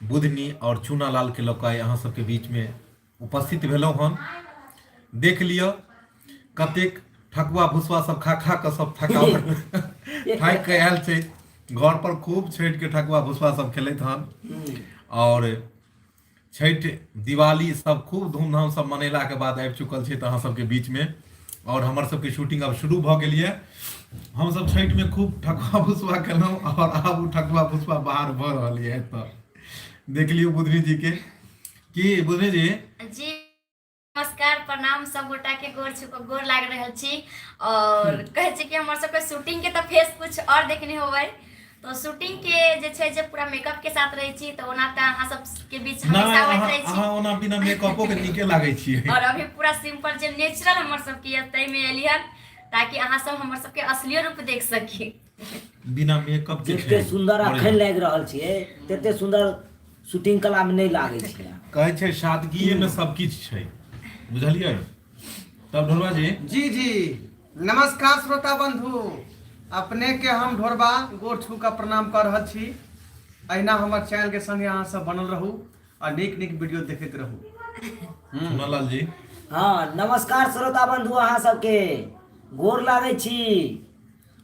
बुधनी और चूना लाल के लौका अहाँ सबके बीच में उपस्थित भेलहुँ हन। देख लिअ कतेक ठकुआ भुसवा सब खा खा के सब थकावट थाकि के आयल छै। घर पर खूब छठि के ठकुआ भुसवा सब खेलैत हन और छठि दिवाली सब खूब धूमधाम सब मनेला के बाद आबि चुकल छै अहाँ सबके बीच में। और हमर सबके शूटिंग अब शुरू भ गेल ये। हम सब छठि में खूब ठकुआ भुसवा केलहुँ और आब उ ठकुआ भुसवा बाहर भ रहल ये। तो देख लियौ बुधनी जी के की बुधनी जी जी नमस्कार प्रणाम सब गोटा के गोर लाग रहल छी। और कहे छी कि हमर सबके शूटिंग के तो फेस कुछ और देखने होबै। तो शूटिंग के जे छै जे पूरा मेकअप के साथ रहै छी तो ओना त अहाँ सब के बीच हमेशा होइत रहै छी। अहाँ ओना बिना मेकअपो के नीके लागै छियै। और अभी पूरा सिंपल जे नेचुरल हमर सब के तै में एलियन ताकि अहाँ सब हमर सब के असली रूप देख सकी। बिना मेकअप के जते सुंदर अखन लाग रहल छियै तते सुंदर शूटिंग कला में नहीं लागे छै। कहै छै सादगी में सब किछ छै, बुझलियै। तब ढोलबा जी जी जी नमस्कार श्रोता बंधु, अपने के हम ढोरबा गोर छू का प्रणाम कर रहल छी। अहिना हमर चैनल के संगे अहाँ सब बनल रहू और नीक नीक वीडियो देखैत रहू। चूनालाल जी हाँ नमस्कार श्रोता बंधु, अहाँ सबके गोर लागे छी।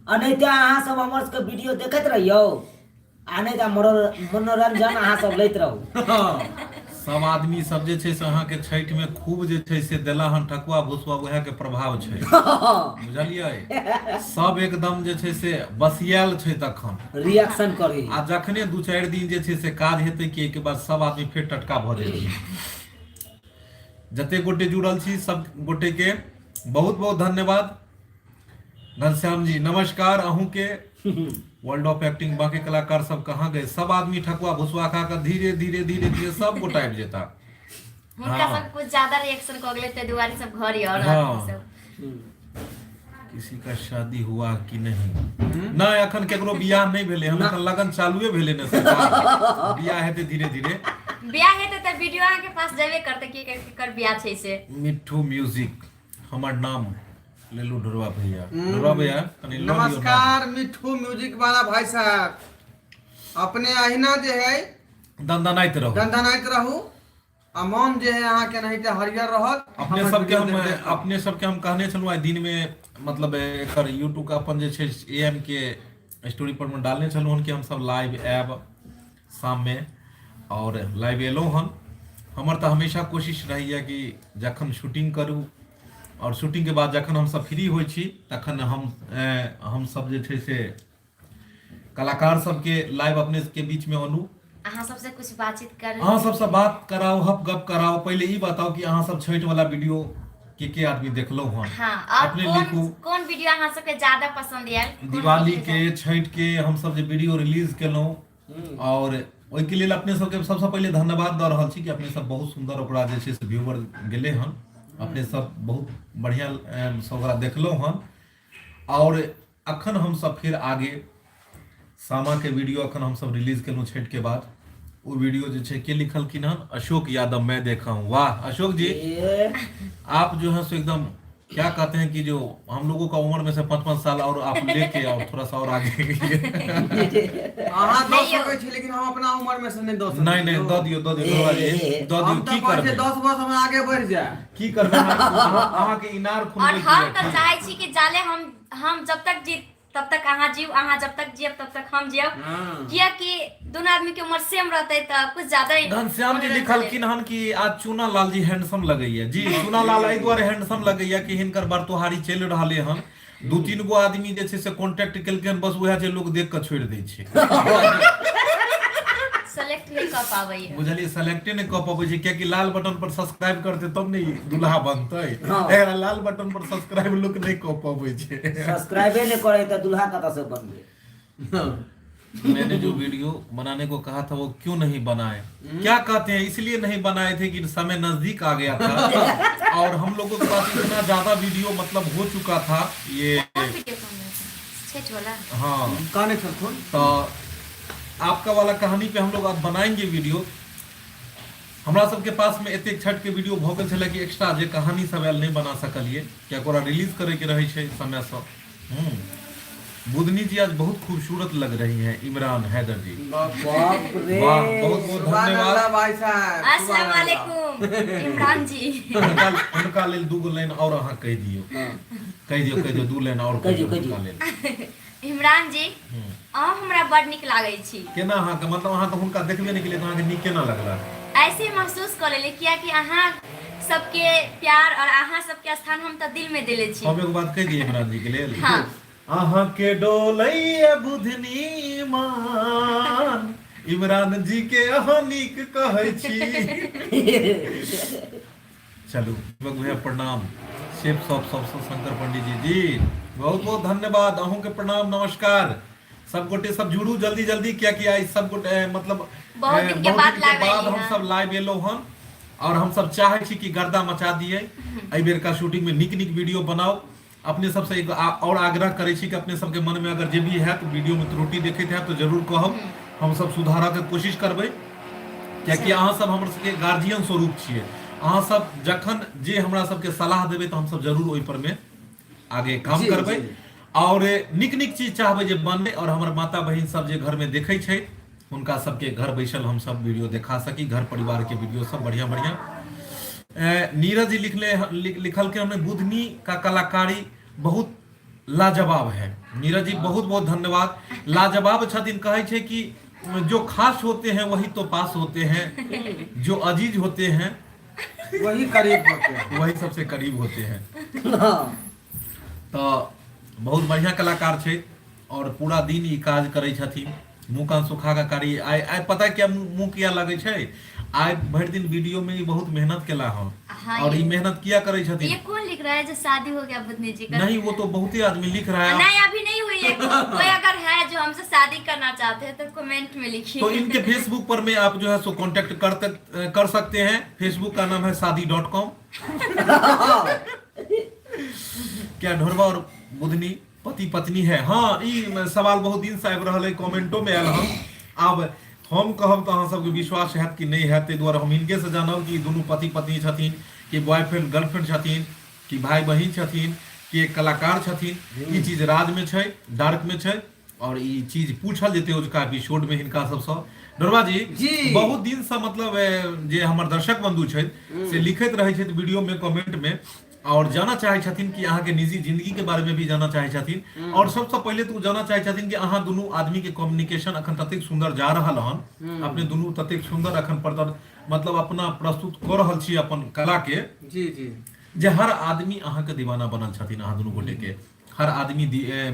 अनैते अहाँ सब हमर सबके वीडियो देखैत रहियो आ नहीं त मनोरंजन अहाँ सब लैत रहू। सब आदमी सब जे छै से अहाँ के छठि में खूब जे छै से देला हन ठकुआ भुसवा, वएह के प्रभाव छै, बुझलियै। सब एकदम जे छै से बसियाल छै तखन रिएक्शन करी आ जखने 2-4 दिन जे छै से काज हेतै कि के बाद सब आदमी फेर टटका भ जेतै। जते गोटे जुड़ल छी सब गोटे के बहुत बहुत धन्यवाद। घनश्याम जी नमस्कार अहूँ के। वर्ल्ड ऑफ एक्टिंग बाकी कलाकार सब कहाँ गए? सब आदमी ठकुआ भुसवा खा कर धीरे धीरे धीरे धीरे सब गोटा आबि जेता। हुनका सब कुछ ज्यादा रिएक्शन क गेलै ते दुआरे सब घर ही और सब। किसी का शादी हुआ कि नहीं? ना अखन केकरो बियाह नहीं भेले, हम अखन लगन चालुए भेले ने सरकार। बियाह हेते धीरे धीरे। बियाह हेते त वीडियो अहाँ के पास जेबे करते कि कर बियाह छै से। मिठू म्यूजिक हमर नाम ले लो ढोरबा भैया। ढोरबा भैया कनी लो लियो। नमस्कार मिठू म्यूजिक वाला भाई साहब, अपने अहिना जे है दंदनाइत रहू आ मन जे है अहाँ के नहीं ते हरियर रहत। अपने सबके हम कहने छलहुँ दिन में, मतलब एकर यूट्यूब का अपन जे छै एएम के स्टोरी पर में डालने छलहुँ हन कि हम सब लाइव ऐब शाम में और लाइव एलहुँ हन। हमर तो हमेशा कोशिश रहैया कि जखन शूटिंग करूँ और शूटिंग के बाद जखन हम सब फ्री होइ छी तखन हम सब जे छै से कलाकार सबके लाइव अपने के बीच में आनू, अहाँ सबसे कुछ बातचीत कर, अहाँ सबसे बात कराओ, हप गप कराओ। पहले ई बताओ कि अहाँ सब छठ वाला वीडियो के आदमी देखलो हन? हाँ, अपने कौन वीडियो अहाँ सबके ज्यादा पसंद आयल? दिवाली के छठ के हम सब जे वीडियो रिलीज केलहुँ और ओहि के लेल अपने सबके सबसे पहले धन्यवाद दऽ रहल छी कि अपने सब बहुत सुंदर ओकरा जे छै से व्यूवर गेले हन। अपने सब बहुत बढ़िया सब ओकरा देखलहुँ हन। और अखन हम सब फिर आगे सामा के वीडियो अखन हम सब रिलीज केलहुँ छठ के बाद। वो वीडियो जो है के लिखलखिन हन अशोक यादव, मैं देखा हूँ। वाह अशोक जी, आप जो है सो एकदम क्या कहते हैं कि जो हम लोगों का उम्र में से 5-5 साल और आप लेके और थोड़ा सा और आगे लेकिन हम अपना उम्र में से नहीं दो सकते। नहीं दो दियो की करबे 10 वर्ष हम आगे बढ़ जाए की करबे अहाँ के इनार खुल। और हम तो चाहे छी कि जाले हम जब तक जी तब तक अहाँ जीव, अहाँ जब तक जियब तब तक हम जियब। किया कि दोनों आदमी के उम्र सेम रहते त कुछ ज्यादा ही। घनश्याम जी लिखलखिन हन कि आज चूनालाल जी हैंडसम लगैया। जी चूनालाल एहि दुआरे हैंडसम लगैया कि हिनकर बर्तोहारी चलि रहले हन। 2-3 गो आदमी जे छै से कांटेक्ट केलकै, बस वएह जे लोग देख के छोड़ि दै छै। सेलेक्ट नहीं कर पाबै है, बुझलिए, सेलेक्टे नहीं कर पाबै छै कियाकि लाल बटन पर सब्सक्राइब करते तब नहीं दूल्हा बनतै। एकरा लाल बटन पर सब्सक्राइब लोग नहीं कर पाबै छै। सब्सक्राइबे नहीं करे त दूल्हा कता से बनबे। मैंने जो वीडियो बनाने को कहा था वो क्यों नहीं बनाए? क्या कहते हैं, इसलिए नहीं बनाए थे कि समय नजदीक आ गया था और हम लोगों के पास इतना ज्यादा वीडियो मतलब हो चुका था। ये छठ वाला हाँ तो आपका वाला कहानी पे हम लोग अब बनाएंगे वीडियो। हमरा सबके पास में एते छठ के वीडियो भ गेल छले कि एक्स्ट्रा जे कहानी सब आयल नहीं बना सकलिए, क्या ओकरा रिलीज करे के रहे छै समय से। बुधनी जी आज बहुत खूबसूरत लग रही हैं, इमरान हैदर जी। बाप रे, वाह, बहुत बहुत धन्यवाद। भाई साहब अस्सलाम वालेकुम इमरान जी। उनका लेल 2 लाइन और अहाँ कह दियो, कह दियो 2 लाइन और कह दियो उनका लेल। इमरान जी अहाँ हमरा बड़ नीक लागै छी। केना अहाँ के मतलब अहाँ तो हुनका देखबे नहीं केलिए तो अहाँ के नीक केना लगला? ऐसे महसूस कर लेली किया कि अहाँ सबके प्यार और अहाँ सबके स्थान हम तो दिल में देले छी। हम एगो बात कह दिए इमरान जी के लेल। हाँ। अहाँ के डोलैया बुधनी मान, इमरान जी के अहाँ नीक कहै छी। चलू भैया प्रणाम, शेफ सब शंकर पंडित जी बहुत बहुत धन्यवाद। अहूँ के प्रणाम, नमस्कार। सब गोटे सब जुड़ू जल्दी जल्दी, क्या किया सब गोटे मतलब बहुत दिन के बाद हम सब लाइव एलो हन और हम सब चाहे छी कि गर्दा मचा दिए। एहि बेर का शूटिंग में निक वीडियो बनाओ। अपने सबसे एक और आग्रह करे छी कि अपने सबके मन में अगर जे भी है तो वीडियो में त्रुटि देखते हैं तो जरूर कहब, हम सब सुधारा के कोशिश करबै। कियाकि अहाँ सब हमर सबके गार्जियन स्वरूप छियै। अहाँ सब जखन जे हमरा सबके सलाह देबै तो हम सब जरूर ओहि पर में आगे काम करबै और निक चीज चाहबै जे बने। और हमर माता बहिन सब जे घर में देखै छै उनका सबके घर बैसल हम सब वीडियो दिखा सकी, घर परिवार के वीडियो सब बढ़िया बढ़िया। नीरज जी लिखल के हमने बुधनी का कलाकारी बहुत लाजवाब है। नीरज जी बहुत बहुत धन्यवाद। लाजवाब छथिन, कहै छै कि जो खास होते हैं वही तो पास होते हैं, जो अजीज होते हैं वही करीब होते हैं, वही सबसे करीब होते हैं। तो बहुत बढ़िया कलाकार छै और पूरा दिन ई काज करै छथिन। मुँह कान सुखा का कारी। आइ पता है क्या मुँह किया लगे छै? आज भर दिन वीडियो में ही बहुत मेहनत केला हम। हाँ, और ये मेहनत किया करे छथिन। ये कौन लिख रहा है जो शादी हो गया बुधनी जी का? नहीं, वो तो बहुत ही आदमी लिख रहा है। नहीं अभी नहीं हुई है। कोई अगर है जो हमसे शादी करना चाहते हैं तो कमेंट में लिखिए। तो इनके फेसबुक पर में आप जो है सो कांटेक्ट कर सकते हैं। फेसबुक का नाम है शादी.com। क्या ढोरवा और बुधनी पति पत्नी है? हाँ, ई सवाल बहुत दिन से आबि रहल है, कमेंटो में आयल हम। अब हम कहब तो अहाँ सबके विश्वास हैत कि नहीं हैत, ताहि दुआरे हम इनके से जानब कि दुनू पति पत्नी छथिन, कि बॉयफ्रेंड गर्लफ्रेंड छथिन, कि भाई बहिन छथिन, कि एक कलाकार छथिन। ई चीज राज में छै, डार्क में छै और ई चीज पूछल जेतै ओजका एपिसोड में हिनका सबसँ। ढोरवा जी बहुत दिन से मतलब जे हमर दर्शक बंधु छै से लिखैत रहै छथि वीडियो में, कमेंट में, और जाना चाहे छथिन कि अहाँ के निजी जिंदगी के बारे में भी जाना चाहे छथिन। और सबसे पहले तो जाना चाहे छथिन कि अहाँ दुनू आदमी के कम्युनिकेशन अखन ततेक सुंदर जा रहल हन, अपने दुनू ततेक सुंदर अखन पर मतलब अपना प्रस्तुत कर रहल छी अपन कला के, जी जे हर आदमी अहाँ के दीवाना बनल छथिन। अहाँ दुनू गोटे के हर आदमी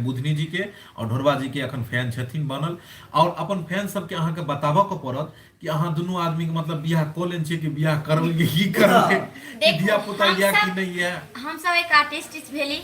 बुधनी जी के और ढोरवा जी के अखन फैन छथिन बनल। और अपन फैन सबके अहाँ के बताबऽ के पड़त कि अहाँ दुनू आदमी के मतलब बियाह कऽ लेन छै कि बियाह करल की करल, धिया पुता या कि नहीं है। हम सब एक आर्टिस्ट भेली,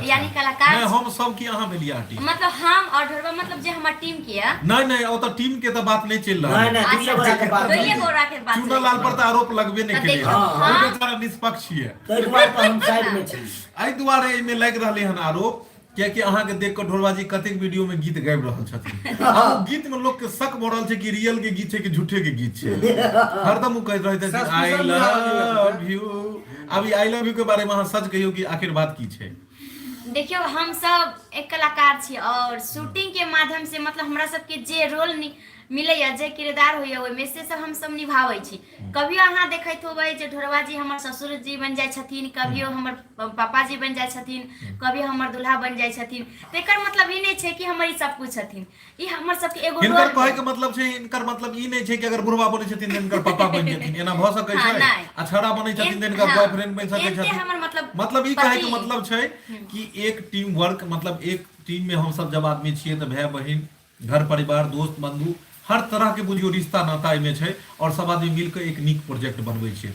यानी कलाकार। नहीं, हम सब की अहाँ भेलिए आर्टिस्ट, मतलब हम और ढोरवा मतलब जे हमर टीम के है। नहीं ओ तो टीम के तो बात नहीं चल रहा है। नहीं गोरा के बात दुइये गोरा के बात। चुना लाल पर तो आरोप लगबे नहीं केले। हाँ। ओ बेचारा निष्पक्ष है, ताहि दुआरे तो हम साइड में छी। एहि दुआरे एहिमे लागि रहले हन आरोप, कियाकि अहाँ के देख के ढोरवा जी कतेक वीडियो में गीत गाबि रहल छथिन। आ गीत में लोग के शक भऽ रहल छै कि रियल के गीत छै कि झूठे के गीत छै। हरदम उ कहैत रहैत छै आई लव यू। अभी आई लव यू के बारे में अहाँ सच कहियो कि आखिर बात की छै? देखियो हम सब एक कलाकार छी और शूटिंग के माध्यम से मतलब हमरा सबके जे रोल मिलैया, जे किरदार होइया ओहिमे से सब हम सब निभाबै छी। कभियो अहाँ देखैत होबै जे ढोरवा जी हमर ससुर जी बन जाइ छथिन, कभियो हमर पापा जी बन जाइ छथिन, कभियो हमर दुल्हा बन जाइ छथिन। तेकर मतलब ई नहीं छै कि हमर ई सब कुछ छथिन। ई हमर सबके एगो हिनकर रोल कहे के मतलब छै, इनकर मतलब ई नहीं छै कि अगर बुढ़वा बनै छथिन त इनकर पापा बन जेथिन, एना भ सकै छै। अछड़ा बनै छथिन त इनकर बॉयफ्रेंड बन सकै छथिन। हमर मतलब ई कहे के मतलब छै कि एक टीम वर्क, मतलब एक टीम में हम सब जब आदमी छियै त भाई बहिन, घर परिवार, दोस्त बंधु, हर तरह के बुझियो रिश्ता नाता में छै और सब आदमी मिलकर एक नीक प्रोजेक्ट बनबै छै।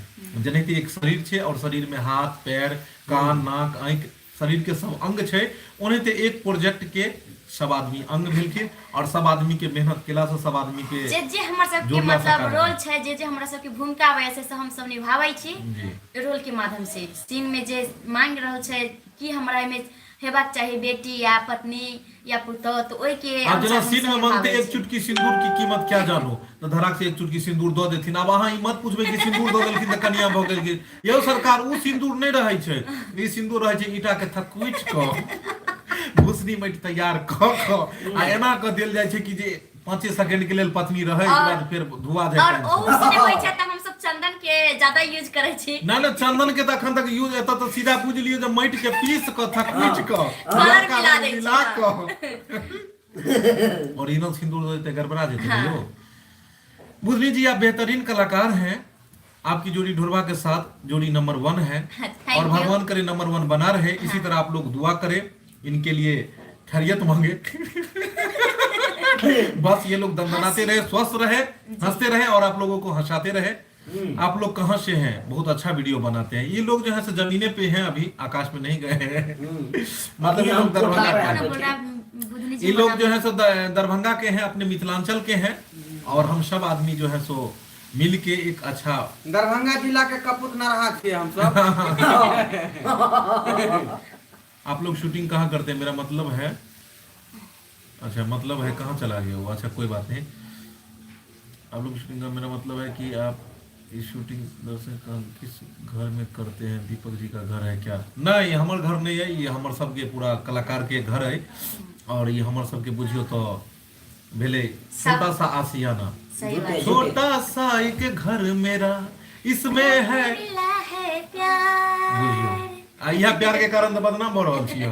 जेनाहिते एक शरीर छै और शरीर में हाथ पैर कान नाक आँखि शरीर के सब अंग छै, ओनाहिते एक प्रोजेक्ट के सब आदमी अंग भेलखिन और सब आदमी के मेहनत केला से सब आदमी के जे हमर सबके मतलब रोल छै, जे हमरा सबके भूमिका वैसे से हम सब निभाबै छी रोल के माध्यम से। सीन में जे मांग रहल छै कि हमरा में हेबाक चाहिए बेटी या पत्नी या पुतौह, तो ओई के अब जना सीन में मांगते एक चुटकी सिंदूर की कीमत क्या जानो, तो धड़ाक से एक चुटकी सिंदूर दो देथिन। अब अहाँ ई मत पूछबे कि सिंदूर दो देलखिन त कनिया भ गेल कि यौ सरकार, उ सिंदूर नहीं रहै छै। ई सिंदूर रहै छै ईटा के थकुइच क भूसनी माटि तैयार कऽ आ एना कऽ देल जाइ छै कि जे 5 सेकंड के लेल पत्नी रहै के बाद फिर धुआ और जाय ओहू से होइ छै त हम सब चंदन के ज्यादा यूज करै छी। ना ना चंदन के त अखन तक यूज एत त सीधा बुझ लियो जे माटि के पीस क थकपीच क कलर मिला दै मिला छै। क ओरिजिनल सिंदूर देते गड़बड़ा जेते यो। बुझली जी आप बेहतरीन कलाकार हैं, आपकी जोड़ी ढोरवा के साथ जोड़ी नंबर 1 है Thank और you. भगवान करे नंबर 1 बना रहे। इसी तरह आप लोग दुआ करें, इनके लिए खैरियत मांगे बस ये लोग दंदनाते रहे, स्वस्थ रहे, हंसते रहे और आप लोगों को हंसाते रहे। आप लोग कहाँ से हैं? बहुत अच्छा वीडियो बनाते हैं। ये लोग जो है जमीने पे हैं, अभी आकाश में नहीं गए हैं मतलब ये लोग दरभंगा के हैं। बोल रहा बुधनी जी ये लोग जो बना- है सो दरभंगा के हैं, अपने मिथिलांचल के हैं और हम सब आदमी जो है सो मिल के एक अच्छा दरभंगा जिला के कपूत नरहा छियै हम सब। आप लोग शूटिंग कहाँ करते हैं? मेरा मतलब है, अच्छा मतलब है कहाँ चला गया वो, अच्छा कोई बात नहीं। आप लोग शूटिंग का मेरा मतलब है कि आप इस शूटिंग दर्शक किस घर में करते हैं? दीपक जी का घर है क्या? नहीं, हमारे घर नहीं है, ये हमारे सबके पूरा कलाकार के घर है और ये हमारे सबके बुझियो तो भेले छोटा सा आसियाना, सही बात है। छोटा सा एक घर मेरा, इसमें है मिला है प्यार। बुझियो आ यह प्यार के कारण तो बदनाम हो रहल छियै।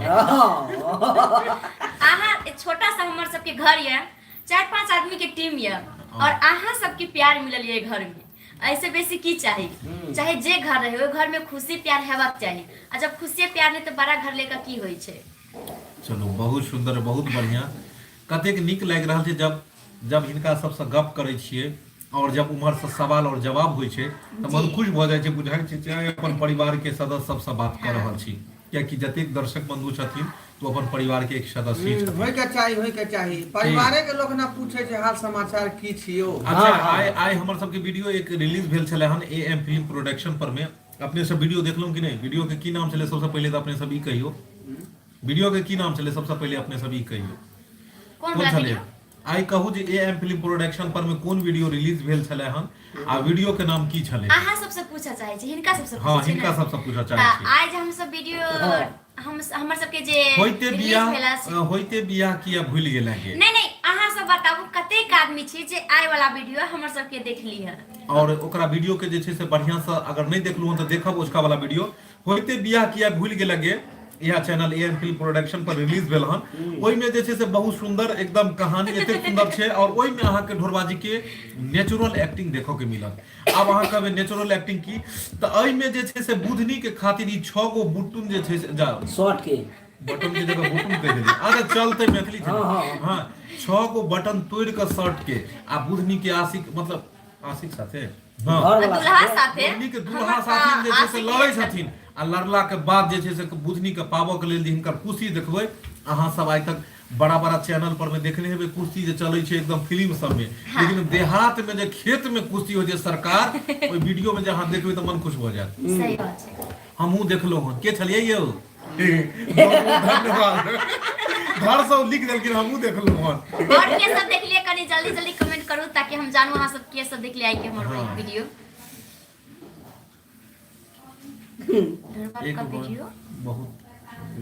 आहा छोटा सा हमर सबके घर ये, 4-5 आदमी के टीम ये और आहा सबके प्यार मिलल ये घर में। ऐसे बेसी की चाहिए? चाहे जे घर रहे, ओ घर में खुशी प्यार हेबाक चाहिए। आ जब खुशी प्यार नहीं तो बड़ा घर लेकर की होई छै? चलो बहुत सुंदर, बहुत बढ़िया, कतेक नीक लागि रहल छै जब हिनका सबसँ गप करै छियै और जब उम्हर से सवाल और जवाब होइ छै तऽ मन खुश भऽ जाइ छै, बुझाइ छै जे अपन परिवार के सदस्य सबसँ बात कऽ रहल छी, कियाकि जतेक दर्शक बंधु छथिन तो अपन परिवार के एक सदस्य ही छथिन। होय के चाही परिवारे के लोग ना पूछे छै हाल समाचार की छियो। अच्छा आइ हमर सबके वीडियो एक रिलीज भेल छलै हन AM फिल्म प्रोडक्शन पर में। अपने सब वीडियो देखलहुँ कि नहीं? वीडियो के की नाम छलै? सबसँ पहिले तऽ अपने सब ई कहियो, वीडियो के की नाम छलै? सबसँ पहिले अपने सब ई कहियो कौन कोन वाला छलै? वीडियो? आइ कहू जे AM फिल्म प्रोडक्शन पर में कोन वीडियो रिलीज भेल छलै हन आ वीडियो के नाम की छलै? आहा सबसे पूछा चाहे छी, हिनका सबसे हाँ, पूछे हिनका सबसँ पूछऽ चाहै छी। आज हम सब वीडियो हमर सबके जे होइते release भेला से- बियाह किया भूलि गेला के? नहीं अहाँ सब बताबू कतेक आदमी छी जे आय वाला वीडियो हमर सबके देखली है? और ओकरा वीडियो के जे छै से बढ़िया से अगर नहीं देखलू तो देखब उसका वाला वीडियो। होइते बियाह किया भूलि गेला गे, यह चैनल AM फिल्म प्रोडक्शन पर रिलीज भेल हन। ओइ में जे छै से बहुत सुंदर एकदम कहानी एते सुंदर छै और ओइ में अहाँ के ढोरबाजी के नेचुरल एक्टिंग देखो के मिलत। अब अहाँ कहबे नेचुरल एक्टिंग की, त ओइ में जे छै से बुधनी के खातिर ई 6 गो बुटुन जे छै से जा शॉर्ट के बटन के जगह बुटुन कह देली, अरे चलते मैथिली छै। हां 6 गो बटन तोड़ के शर्ट के आ बुधनी के आशिक मतलब आशिक साथे हां घर वाला दुल्हा साथे बुधनी के दुल्हा साथी जे छै से लड़ै छथिन आ लड़ला के बाद जे छै से बुधनी के पाबऽ के लेल हिनकर कुर्सी देखबै। अहाँ सब आइ तक बड़ा बड़ा चैनल पर में देखने हेबै कुर्सी जे चलै छै एकदम फिल्म सब में, लेकिन देहात में जे खेत में कुर्सी हो जे सरकार, ओइ वीडियो में जे अहाँ देखबै तऽ मन खुश भऽ जायत। सही बात छै। हमहूँ देखलहुँ हन, के छलियै यौ? बहुत बहुत धन्यवाद, घर से लिख देलखिन, हमहूँ देखलहुँ हन। और के सब देखलिए कनी जल्दी कमेंट करू ताकि हम जानू अहाँ सब के सब देखलिए आइ के हमर हाँ। वीडियो। एक का बार वीडियो बहुत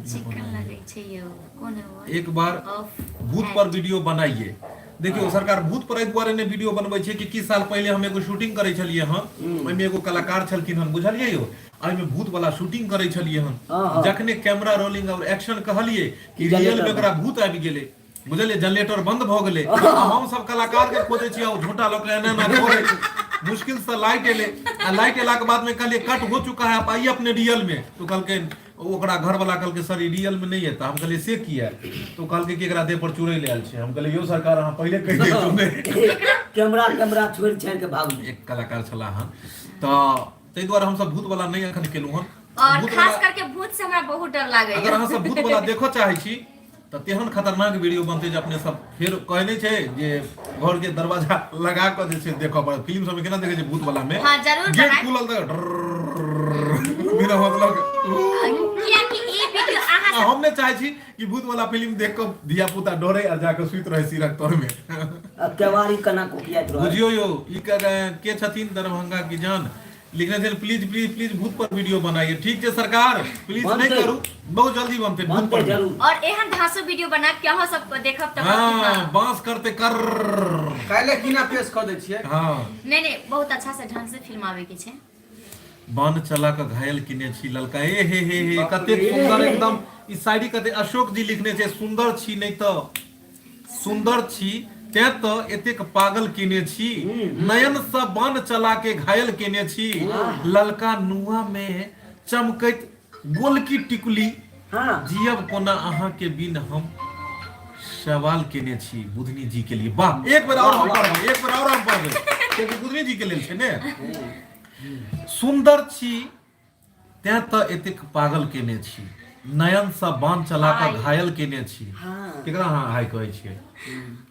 चिकन लगे छै यो, कोन है वो? एक बार ऑफ भूत पर वीडियो बनाइए। देखियो सरकार भूत पर एहि दुआरे ने वीडियो बनबै छै कि किछ साल पहिले हम एगो शूटिंग करै छलियै हन, ओइमे एगो कलाकार छलखिन हन, बुझलियै यौ? एहिमे भूत वाला शूटिंग करै छलियै हन। जखने कैमरा रोलिंग और एक्शन कहलियै कि रियल में एकरा भूत आबि गेलै, बुझलियै? जनरेटर बंद भऽ गेलै आ हम सब कलाकार के खोजै छियै और झूठा लोग एना एना करै छै। मुश्किल से लाइट एले आ लाइट एला के बाद में कहलिए कट हो चुका है, आप आइए अपने रियल में। तो कहलकै ओकरा घर वाला कहलकै सर ई रियल में नहीं है। हम कहलिए से किया? तो कहलकै कि एकरा देह पर चुरै ले आयल छै। हम कहलिए यौ सरकार अहाँ पहिले कहि दैतौ ने। कैमरा छोड़ि के भागू। एक कलाकार छला हन, तऽ ताहि दुआरे हम सब भूत वाला नहीं अखन केलहुँ हन। और भूत खास वाला- करके भूत से हमरा बहुत डर लागे अगर अहाँ सब भूत वाला देखो चाहे छी तऽ तेहन खतरनाक वीडियो बनते जे अपने सब फिर कहै नहीं छै जे घर के दरवाजा लगा कऽ जे छै देखऽ पड़त। फिल्म सब में केना देखै छै भूत वाला में, हाँ, जरूर गेट लगाएब। खुलल तऽ बिना मतलब किया कि ई वीडियो अहाँ सब हम नहीं चाहे छी कि भूत वाला फिल्म देख कऽ धिया पुता डरे आ जाके सुति रहे सिरक तर में। अब केवारी कना कोकिया रहो। बुझियो यो ई के छथिन दरभंगा की जान, लिखने थे प्लीज प्लीज प्लीज भूत पर वीडियो बनाइए। ठीक है सरकार, प्लीज नहीं बनते। करू, बहुत जल्दी बनते भूत बनते पर जरूर। और एहन धांसू वीडियो बना के अहाँ सबको देखब त हाँ बांस करते कर। काल्हि किना पेश कऽ दै छियै। हाँ नहीं बहुत अच्छा से ढंग से फिल्म आवे के छे। बाण चला के घायल किने छी ललका हे कते सुंदर एकदम। ई शायरी कते अशोक जी लिखने छै, सुंदर छी नहीं तो सुंदर छी ते तो एतेक पागल किने छी, नयन से बाण चला के घायल किने छी, ललका नुआ में चमकैत गोलकी टिकुली, हाँ जियब कोना अहाँ के बिन हम सवाल केने छी बुधनी जी के लिए। वाह एक बार और हम पढ़बै, एक बार और हम पढ़बै क्योंकि बुधनी जी के लेल छै ने। सुंदर छी तें त एतेक पागल केने छी, नयन से बाण चला के घायल केने छी। हाँ। केकरा अहाँ हाय कहै छियै?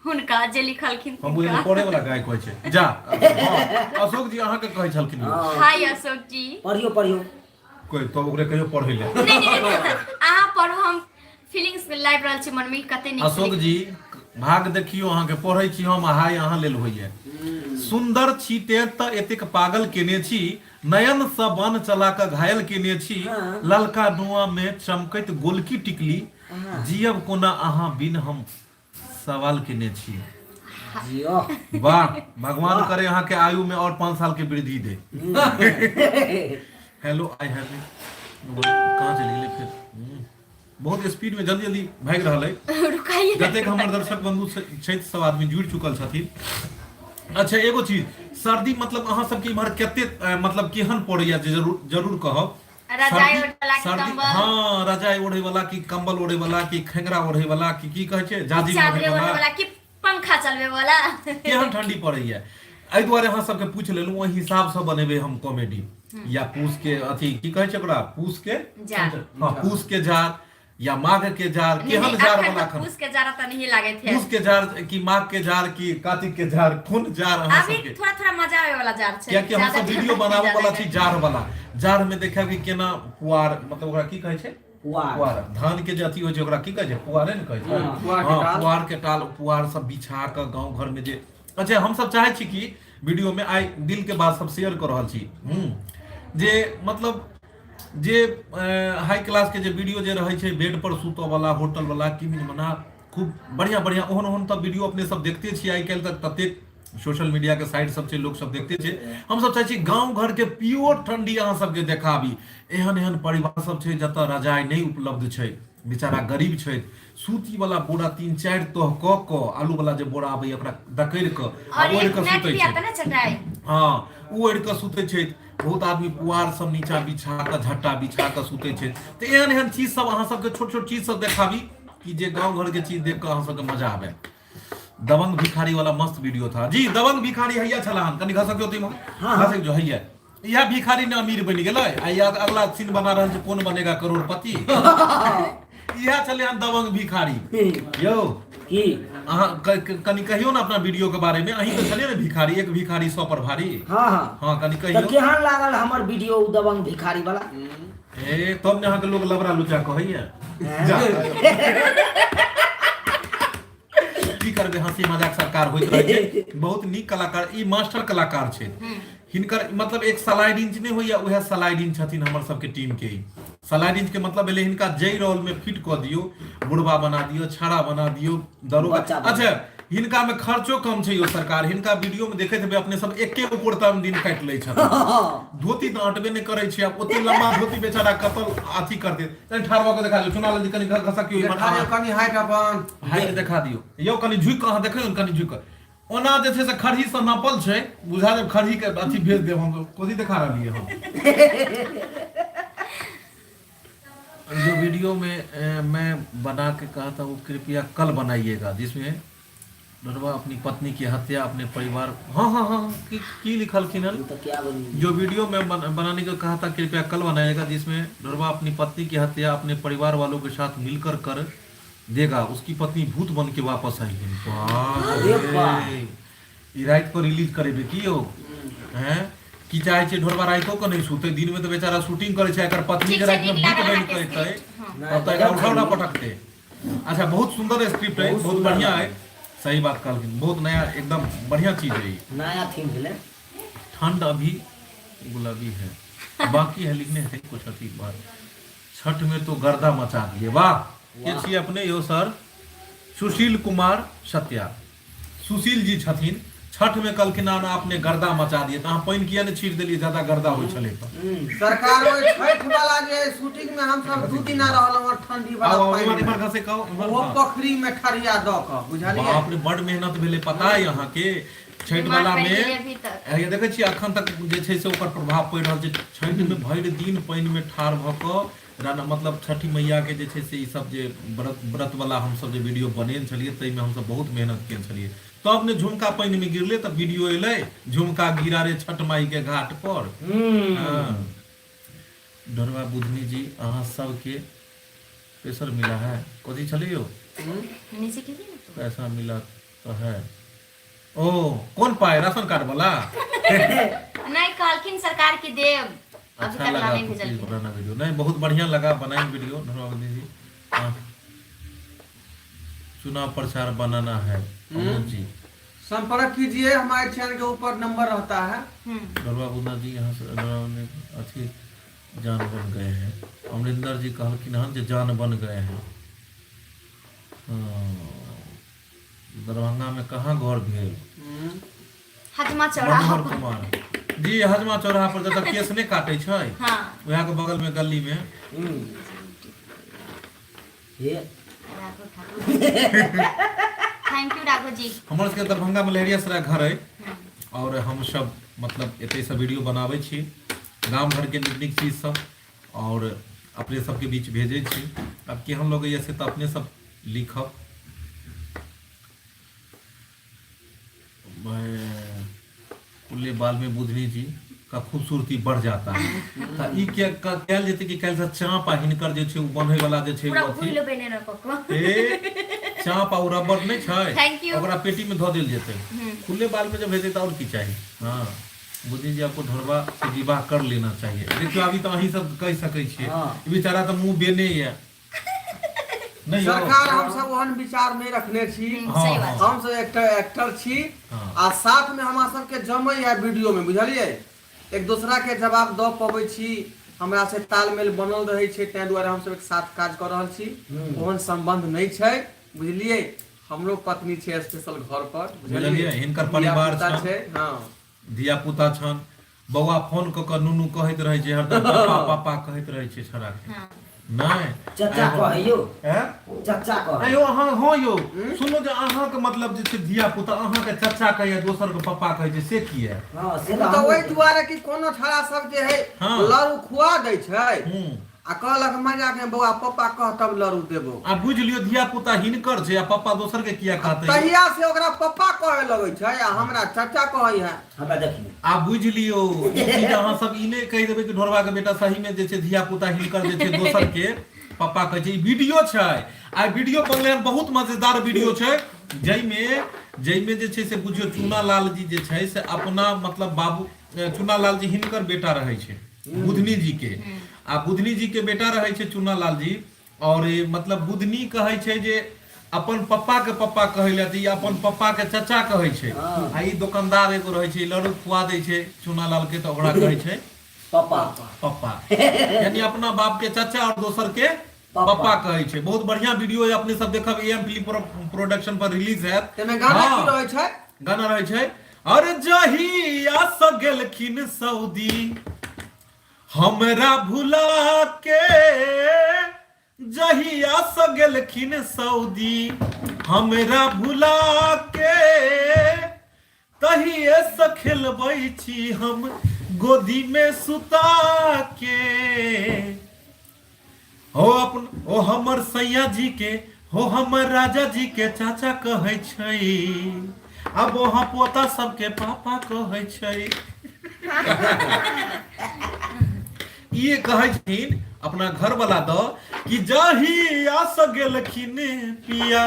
हुनका जे लिखलखिन हम बुझे पढ़े वाला गाय कहै छै। जा अशोक जी अहाँ के कहै छलखिन हाय अशोक जी। पढ़ियो पढ़ियो। कोई तो ओकरे कहियो पढ़ै ले। नहीं अहाँ पढ़ो, हम फीलिंग्स लाइव रहल छी मन में कते नीक। अशोक जी भाग देखियो अहाँ के पढ़ै छी हम, हाय अहाँ लेल होइए। सुंदर छी ते त एतेक पागल केने छी, नयन से बाण चला के घायल केने छी, हाँ। ललका नुआ में चमकैत गोलकी टिकली, हाँ। जियब कोना अहाँ बिन हम सवाल केने छी। जियो। वाह भगवान करे अहाँ के आयु में और 5 साल के वृद्धि दे। हेलो आई हैव कहाँ चली गेलै फिर? बहुत स्पीड में जल्दी जल्दी भागि रहल है। रुकाइए जतेक हमर दर्शक बंधु छथि सब आदमी जुड़ि चुकल छथिन। अच्छा एगो चीज, सर्दी मतलब अहाँ सबके इम्हर कते मतलब केहन पड़ैया जे जरूर कहब। रजाई ओढ़ला कि कंबल? हाँ रजाई ओढ़े वाला कि कंबल ओढ़े वाला कि खेंगरा ओढ़े वाला कि की कहै छै जाजिम चादरे ओढ़े ओढ़े वाला, वाला कि पंखा चलबे वाला? केहन ठंडी पड़ैया। एहि दुआरे अहाँ सबके पूछ लेलहुँ, ओहि हिसाब से बनेबै हम कॉमेडी। या पूस के अथी की कहै छै ओकरा, पूस के जार। हाँ पूस के जार या माघ के जार, केहन जार वाला खन पूस के जारा त नहीं लागे थे। पूस के जार की माघ के जार की कार्तिक के जार, कोन जार अहाँ अभी सबके? थोड़ा थोड़ा मजा आवे वाला जार छै। कियाकि हम सब वीडियो बनावे वाला छी जार वाला। जार में देखब कि केना पुआर मतलब ओकरा की कहै छै? पुआर। धान के जे अथी होइ छै ओकरा की कहै छै? पुआरे ने कहै छै। हाँ पुआर के टाल, पुआर सब बिछा के गांव घर में जे। अच्छा हम सब चाहे छी कि वीडियो में आइ दिल के बात सब शेयर कर रहल छी। जे मतलब जे हाई क्लास के जे वीडियो जे रहै छै, बेड पर सुतऽ वाला, होटल वाला, किमिन मना खूब बढ़िया बढ़िया ओहन तब वीडियो अपने सब देखते छी। आइ काल्हि तक ततेक सोशल मीडिया के साइट सब छै, लोग सब देखते छै। हम सब चाहे छी गांव घर के प्योर ठंडी अहाँ सबके देखाबी। एहन एहन परिवार सब छै जतऽ रजाई नहीं उपलब्ध छै, बेचारा गरीब छै, सूती वाला बोरा 3-4 तह क आलू वाला जे बोरा आबै ओकरा दकैर क और ओढ़ एक के नेट सुतै भी छै। आता ना चटाई। हाँ ओढ़ के सुतै छै। बहुत आदमी पुआर सब नीचा बिछा के, झट्टा बिछा के सुतै छै। तो एहन एहन चीज सब अहाँ सबके छोट छोट चीज सब देखाबी कि जे गांव घर के चीज देख के अहाँ सबके मजा आवे। दबंग भिखारी वाला मस्त वीडियो था जी। दबंग भिखारी हैया छलाहन, कनी घसक होती मगर घसक जो हैया। यह भिखारी ने अमीर बन गेलै। आ अगला सीन बना रहल छै कौन बनेगा करोड़पति। यह छले हन दबंग भिखारी। यौ की अहाँ कनी कहियो ना अपना वीडियो के बारे में। अहीं तो छलिए ने भिखारी, एक भिखारी 100 पर भारी। हाँ हाँ हाँ कनी तो कहियो। केहन लागल हमर वीडियो उ दबंग भिखारी वाला? ए तब ने अहाँ के लोग लबरा लुचा कहैया। की करबे, हंसी मजाक सरकार होइत रहे छै। बहुत नीक कलाकार, ई मास्टर कलाकार छै। हिनकर मतलब एक सलाइड इंच नहीं होइया, उहे सलाइड इंच छथिन हमर सबके टीम के। सलाइड इंच के मतलब भेलै हिनका जई रोल में फिट क दियो, बुढ़वा बना दियो, छड़ा बना दियो, दरोगा। अच्छा हिनका में खर्चो कम छै यो सरकार। हिनका वीडियो में देखैत हेबै अपने सब एके गो कुर्ता में दिन काट लै छथिन। धोती तो अटबे नहीं करे छै। अब ओते लंबा धोती बेचारा कतल अथी कर दे। तनी ठाड़वा के देखा दियो, चुना ले कनी घसक के देखा दियौ कनी हाइट अपन। हाइट देखा दियो। यो कनी झुक के अहाँ देखियौ, कनी झुक के ओना जे छै से खरही से नापल छै। बुझा देब खरही के अथी भेज देब हम। कोथी देखा रहलिए हम? जो वीडियो में मैं बना के कहा था वो कृपया कल बनाइएगा, जिसमें नरवा अपनी पत्नी की हत्या, अपने परिवार। हाँ हाँ हाँ की लिखलखिन हन? तो क्या बनी? जो वीडियो में बनाने को कहा था कृपया कल बनाएगा, जिसमें नरवा अपनी पत्नी की हत्या अपने परिवार वालों के साथ मिलकर कर देगा। उसकी पत्नी भूत बन के वापस अरे वाह। आई। रात को रिलीज करेबे की हो हैं? की चाहे छै ढोरबा राइतो को नहीं सुते, दिन में तो बेचारा शूटिंग करे छै। एकर पत्नी के रात में भूत बन के कहते तब तो एकरा उठा पटकते। अच्छा बहुत सुंदर स्क्रिप्ट है, बहुत बढ़िया है। सही बात कहलखिन, बहुत नया एकदम बढ़िया चीज है। नया थीम भेलै। ठंड अभी गुलाबी है, बाकी है लिखने है कुछ अथी बात। छठ में तो गर्दा मचा दिए, वाह। के छियै अपने यो सर सुशील कुमार सत्या, सुशील जी छथिन। छठ में कहलखिन ना आपने गर्दा मचा दिए, तो अहाँ पानि किया ने छीट देलिए, ज्यादा गर्दा होइ छलै तऽ। सरकार ओइ छठ वाला जे शूटिंग में हम सब 2 दिन रहल और ठंडी वाला पानी इमहर घसे कहू, वो पोखरी में ठरिया द क बुझलिए। बाप रे बड़ मेहनत भेलै, पता है अहाँ के छठ वाला में ये देखै छी अखन तक जे छै से ओकर प्रभाव पड़ि रहल छै। छठ में भरि दिन पानि में ठाढ़ भऽ कऽ राना मतलब छठी मैया के जे छै से ई सब जे व्रत वाला हम सब जे वीडियो बनेने छलिए ताहिमे हम सब बहुत मेहनत केने छलिए। तब ने झुमका पानि में गिरले तब वीडियो एलै, झुमका गिरा रे छठ माई के घाट पर। ढोरवा बुधनी जी अहाँ सबके पैसा मिला है, कथी छलै यौ? पैसा मिला तो है। ओ कौन पाए, राशन कार्ड वाला? नहीं कहलखिन सरकार के देव, अभी अच्छा तक लगा नहीं तो भेजल। प्लीज बनाना वीडियो, नहीं बहुत बढ़िया लगा, बनाए वीडियो ढोरवा बुधनी जी। हाँ। चुनाव प्रचार बनाना है अमोद जी, संपर्क कीजिए, हमारे चैनल के ऊपर नंबर रहता है। ढोरवा बुधना जी यहाँ से अथी जान बन गए हैं। अमरिंदर जी कहलखिन हन जे जान बन गए हैं। दरभंगा में कहाँ घर भेल? हजमा चौराहा मनोहर कुमार जी, हजमा चौराहा पर जतऽ केस नहि काटै छै, हाँ वएह के बगल में गली में। Thank you Raghav ji. हमर सबके दरभंगा में लहेरियासराय घर है, और हम सब मतलब एते से वीडियो बनाबै छी, गांव घर के नीक नीक चीज सब, और अपने सबके बीच भेजै छी। अब केहन लगैया से तऽ अपने सब लिखब। कुल्ले बाल में बुधनी जी का खूबसूरती बढ़ जाता है। तऽ ई क्या कयल जेतै कि काल्हि से चाँप आ हिनकर जे छै उ बन्है वाला जे छै पूरा उ अथी भूल बेने न पको। चाँप आ उ रबर नहीं Thank छै, you। ओकरा पेटी में धऽ देल जेतै। खुले बाल में जब भेजै तऽ और की चाही। हाँ बुद्धि जी आपको ढोरवा से विवाह कर लेना चाहिए। देखियो अभी तो अहीं सब कह सकै छियै, ई बेचारा तो मुंह बेने है नहीं। सरकार हम सब ओहन विचार नहीं रखने छी। सही बात। हम सब एक्टर छी, हाँ। आ साथ में हमरा सबके जमै है वीडियो में, बुझलिए। एक दूसरा के जवाब दऽ पबै छी, हमरा से तालमेल बनल रहै छै, ताहि दुआरे हम सब एक साथ काज कर रहल छी। ओहन संबंध नहीं छै, बुझलिए। हमरो पत्नी छै स्पेशल घर पर, बुझलिए, हिनकर परिवार धिया-पुता छै। छै। हाँ धिया पुता छन, बौआ फोन क के नुनू कहैत रहै छै हरदम, पापा पापा कहैत रहै छै छोड़ा के। हाँ। नहीं चचा कहियो, हैं चचा कह। यो अहाँ हो यो सुनो जे अहाँ के मतलब जे छै धिया पुता अहाँ के चचा कहे दोसर के पापा कहै छै, से की है? हां से तो ओहि दुआरे कि कोनो छड़ा सब जे है हाँ। लड़ू खुआ दै छै, आ कहलक मजाक में बौआ पप्पा कह तब लड़ू देबो। आ बुझ लियो धिया पुता हिनकर छै आ पापा दोसर के किया कहतै? तहिया से ओकरा पप्पा कहे लगै छै, आ हमरा चाचा कहै है। हमरा देखियो आ बुझ लियो ई चीज अहाँ सब ई नहि कहि देबै कि ढोरवा के बेटा सही में जे छै धिया पुता हिनकर जे छै दोसर के पापा कहै छै। ई वीडियो छै, आ वीडियो बनले बहुत मजेदार वीडियो छै, जइमे जे छै से बुझियो चूना लाल जी जे छै से अपना मतलब बाबू चूना लाल जी हिनकर बेटा रहै छै बुधनी जी के, आ बुधनी जी के बेटा रहै छै चूना लाल जी। और मतलब बुधनी कहै छै जे अपन पप्पा के पप्पा कहै ले, तऽ ई अपन पप्पा के चचा कहै छै। आ ई दुकानदार एगो रहै छै, लड़ू खुआ दै छै चूना लाल के, तऽ ओकरा कहै छै पापा पप्पा, यानी अपना बाप के चाचा और दोसर के पापा कहै छै। बहुत बढ़िया वीडियो है, अपने सब देखब, एम फिल्म प्रोडक्शन पर रिलीज है। तेमे गाना की रहै छै? गाना रहै छै, अरे जहिया से गेलखिन सऊदी हमरा भुला के, जहिया से गेलखिन सऊदी हमरा भुला के, तहिए से खेलबै छी हम गोदी में सुता के। हो अपन ओ हमर सैया जी के, हो हमर राजा जी के चाचा कहै छै, अब वहाँ पोता सबके पापा कहै छै। ये कहै छथिन अपना घर वाला द कि जहिया से गेलखिन पिया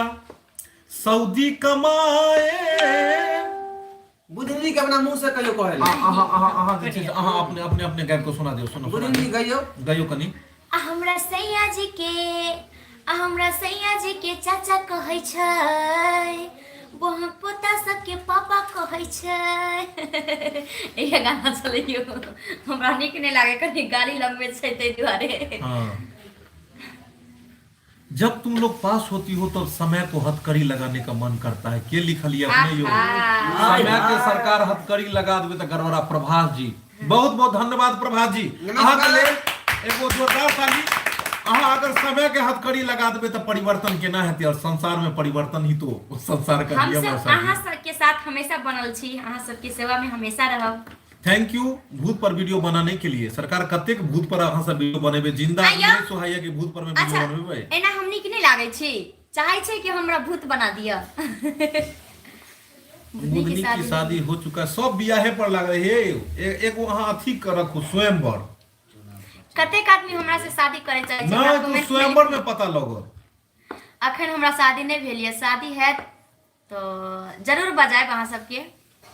सऊदी कमाए। बुधनी के अपना मुंह से कहियो कहे ले। अहाँ जे छै अहाँ अपने गायब को सुना दियो, सुनो बुधनी गइयो गयो कनी। हमरा सैया जी के चाचा कहै छै, बहन पोता सबके पापा कहै छै ये गाना चलैयो हमरा नीक नहि लागे, कनी गाली लगबै छै तै दुआरे। हाँ। जब तुम लोग पास होती हो तब समय को हथकड़ी लगाने का मन करता है। के लिखलिए अपने यो समय के सरकार हथकड़ी लगा देवे त गड़बड़ा। प्रभास जी बहुत बहुत धन्यवाद। प्रभास जी अहाँ के लेल एगो जोरदार ताली। अहाँ अगर समय के हथकड़ी लगा देवे तो परिवर्तन केना हेतै, और संसार में परिवर्तन ही तो संसार का हम नियम है। सब अहाँ सबके साथ हमेशा बनल छी, अहाँ सबके सेवा में हमेशा रहब। थैंक यू भूत पर वीडियो बनाने के लिए। सरकार कतेक भूत पर अहाँ सब वीडियो बनेबे, जिंदा आइयो। नहीं सोहाइया कि भूत पर में वीडियो अच्छा बनेबे। एना हम नीक नहीं लागे छी, चाहे छै कि हमरा भूत बना दिया। बुधनी की शादी हो चुका है, सब बियाहे पर लग रहे हे। एगो अहाँ अथी कर रखो स्वयंवर। कतेक आदमी हमरा से शादी करे चाहे छै, नहीं तो स्वयंवर में पता लगो। अखन हमरा शादी नहीं भेल है, शादी है तो जरूर बजाएब अहाँ सबके,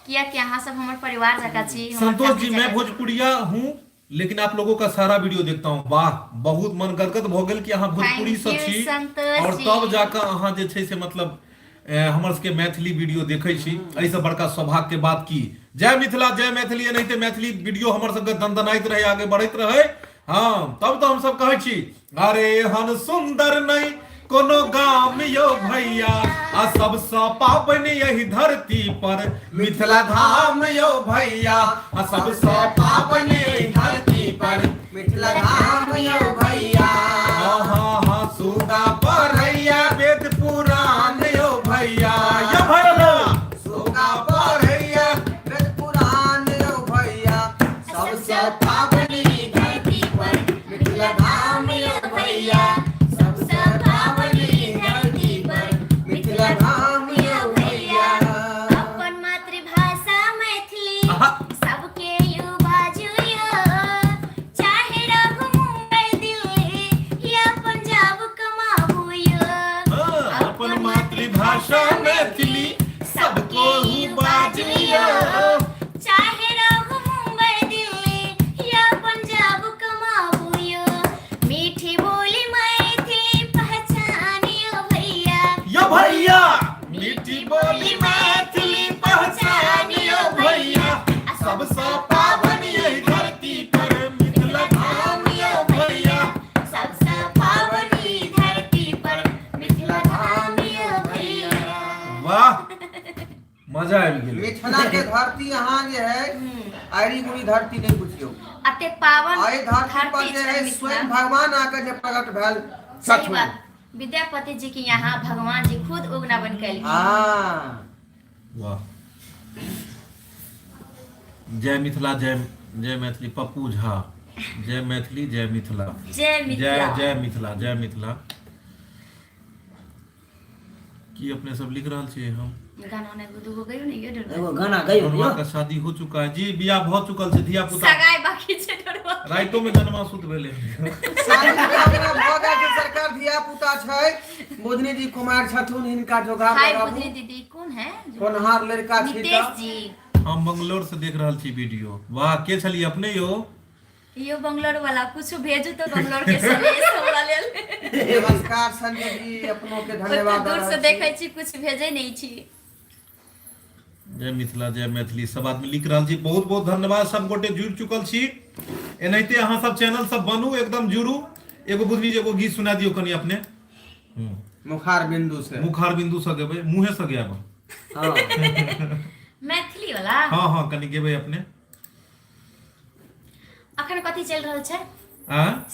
किया कि अहाँ सब हमर परिवार जकाँ छी। हमर संतोष जी family मैं जकाँ छी। भोजपुरिया हूँ, लेकिन आप लोगों का सारा वीडियो देखता हूँ। वाह बहुत मन गदगद भ गेल कि अहाँ भोजपुरी Thank से you, छी, संतोष और जी। तब जाकर अहाँ जे छै से मतलब हमर सबके मैथिली वीडियो देखै छी। एहि से बड़का सौभाग्य के बात की। जय मिथिला जय मैथिली। एनाहिते मैथिली वीडियो हमर सबके दनदनाइत रहे, आगे बढ़ैत रहे। हाँ तब तो हम सब कहै छी अरे हन सुंदर नहीं कोनो गाम यो भैया, आ सबसँ पाबनि यही धरती पर मिथिला धाम यो भैया, आ सबसँ पाबनि यही धरती पर मिथिला धाम यो भैया। हाँ हाँ सुगा पढ़ैया वेद पुराण यो भैया। यो भैया सुगा पढ़ैया वेद पुराण यो भैया। सबसँ पावनी धरती पर मिथिला धाम यो भैया। सबसँ पावनी धरती पर मिथिला धाम यो भैया। अपन मातृभाषा मैथिली आहा। सबके यू बाजू यो, चाहे रहू मुंबई दिल्ली या पंजाब कमाबू यो। अपन मातृभाषा मैथिली सबको ही बाजियो। चाहे रहू मुंबई दिल्ली या पंजाब कमाबू यो, मीठी बोली मैथिली पहचानियो भैया। यो भैया मीठी बोली मैथिली पहचानियो भैया, सबसँ पावन यही धरती पर मिथिला धाम यो भैया। सबसँ पावनी धरती पर मिथिला धाम यो भैया। वाह मजा आबि गेल। मिथिला के धरती अहाँ जे है आयरी गुड़ी धरती नहीं बुझियो। अते पावन आइ धरती पर जे छै है मिथिला। स्वयं भगवान आके जे प्रकट भेल सही सच बात, विद्यापति जी के यहाँ भगवान जी खुद उगना बन के एलखिन। हाँ। वाह जय मिथिला जय जय मैथिली। पप्पू झा जय मैथिली जय मिथिला। जय मिथिला। जय जय मिथिला जय मिथिला। की अपने सब लिख रहल छियै हम। गाना ने गुदु हो गयो ने ये डर। एगो गाना गयो अनुआ का शादी हो चुका है जी, बियाह भ चुकल छै, धिया पुता सगाई बाकी छै डरवा। राइतो में जन्मा सुत भेले। शादी बियाह बिना भऽ गेल छै, सरकार धिया पुता छै। बुधनी जी कुमार छथुन, हिनका जोगाड़ हाय लगाबू। बुधनी दीदी कौन है? होनहार लड़का छी नितेश तऽ जी। हम बंगलोर से देख रहल छी वीडियो। वाह के छलिए अपने यो। यो बंगलोर वाला कुछ भेजू तो बंगलोर के संदेश हमरा लेल। नमस्कार संजय जी, अपनों के धन्यवाद। दूर से देखै छी, कुछ भेजै नहीं छी। जय मिथिला जय मैथिली सब आदमी लिख रहल छी। बहुत बहुत धन्यवाद। सब गोटे जुड़ चुकल छी। एनाहिते अहाँ सब चैनल सब बनू, एकदम जुड़ू। एगो बुझली एगो गीत सुना दियो कनी अपने। मुखार बिंदु से। मुखार बिंदु से गेबै, मुंहे से गेबै। हाँ मैथिली वाला हाँ हाँ कनी गेबै अपने। अखन कथी चल रहल छै?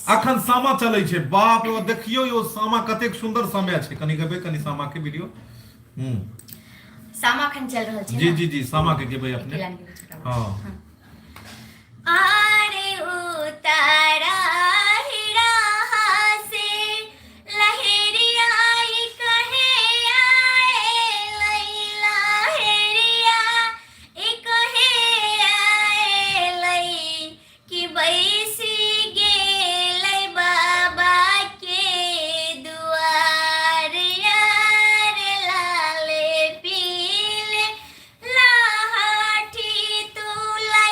अखन सामा चलै छै। बाप रे देखियो यो सामा कतेक सुंदर समय छै। कनी गेबै कनी सामा के वीडियो। सामा अखन चल रहल छै जी ना? जी जी सामा के गेबै अपने। एके लाइन के बच्चा। हाँ आरे उतारा हीरा से लहरिया आई कहे आए लैला हेरिया ए कहे आए लई कि बैसी गेलै बाबा के दुआर यार लाले पीले लाठी तू लाई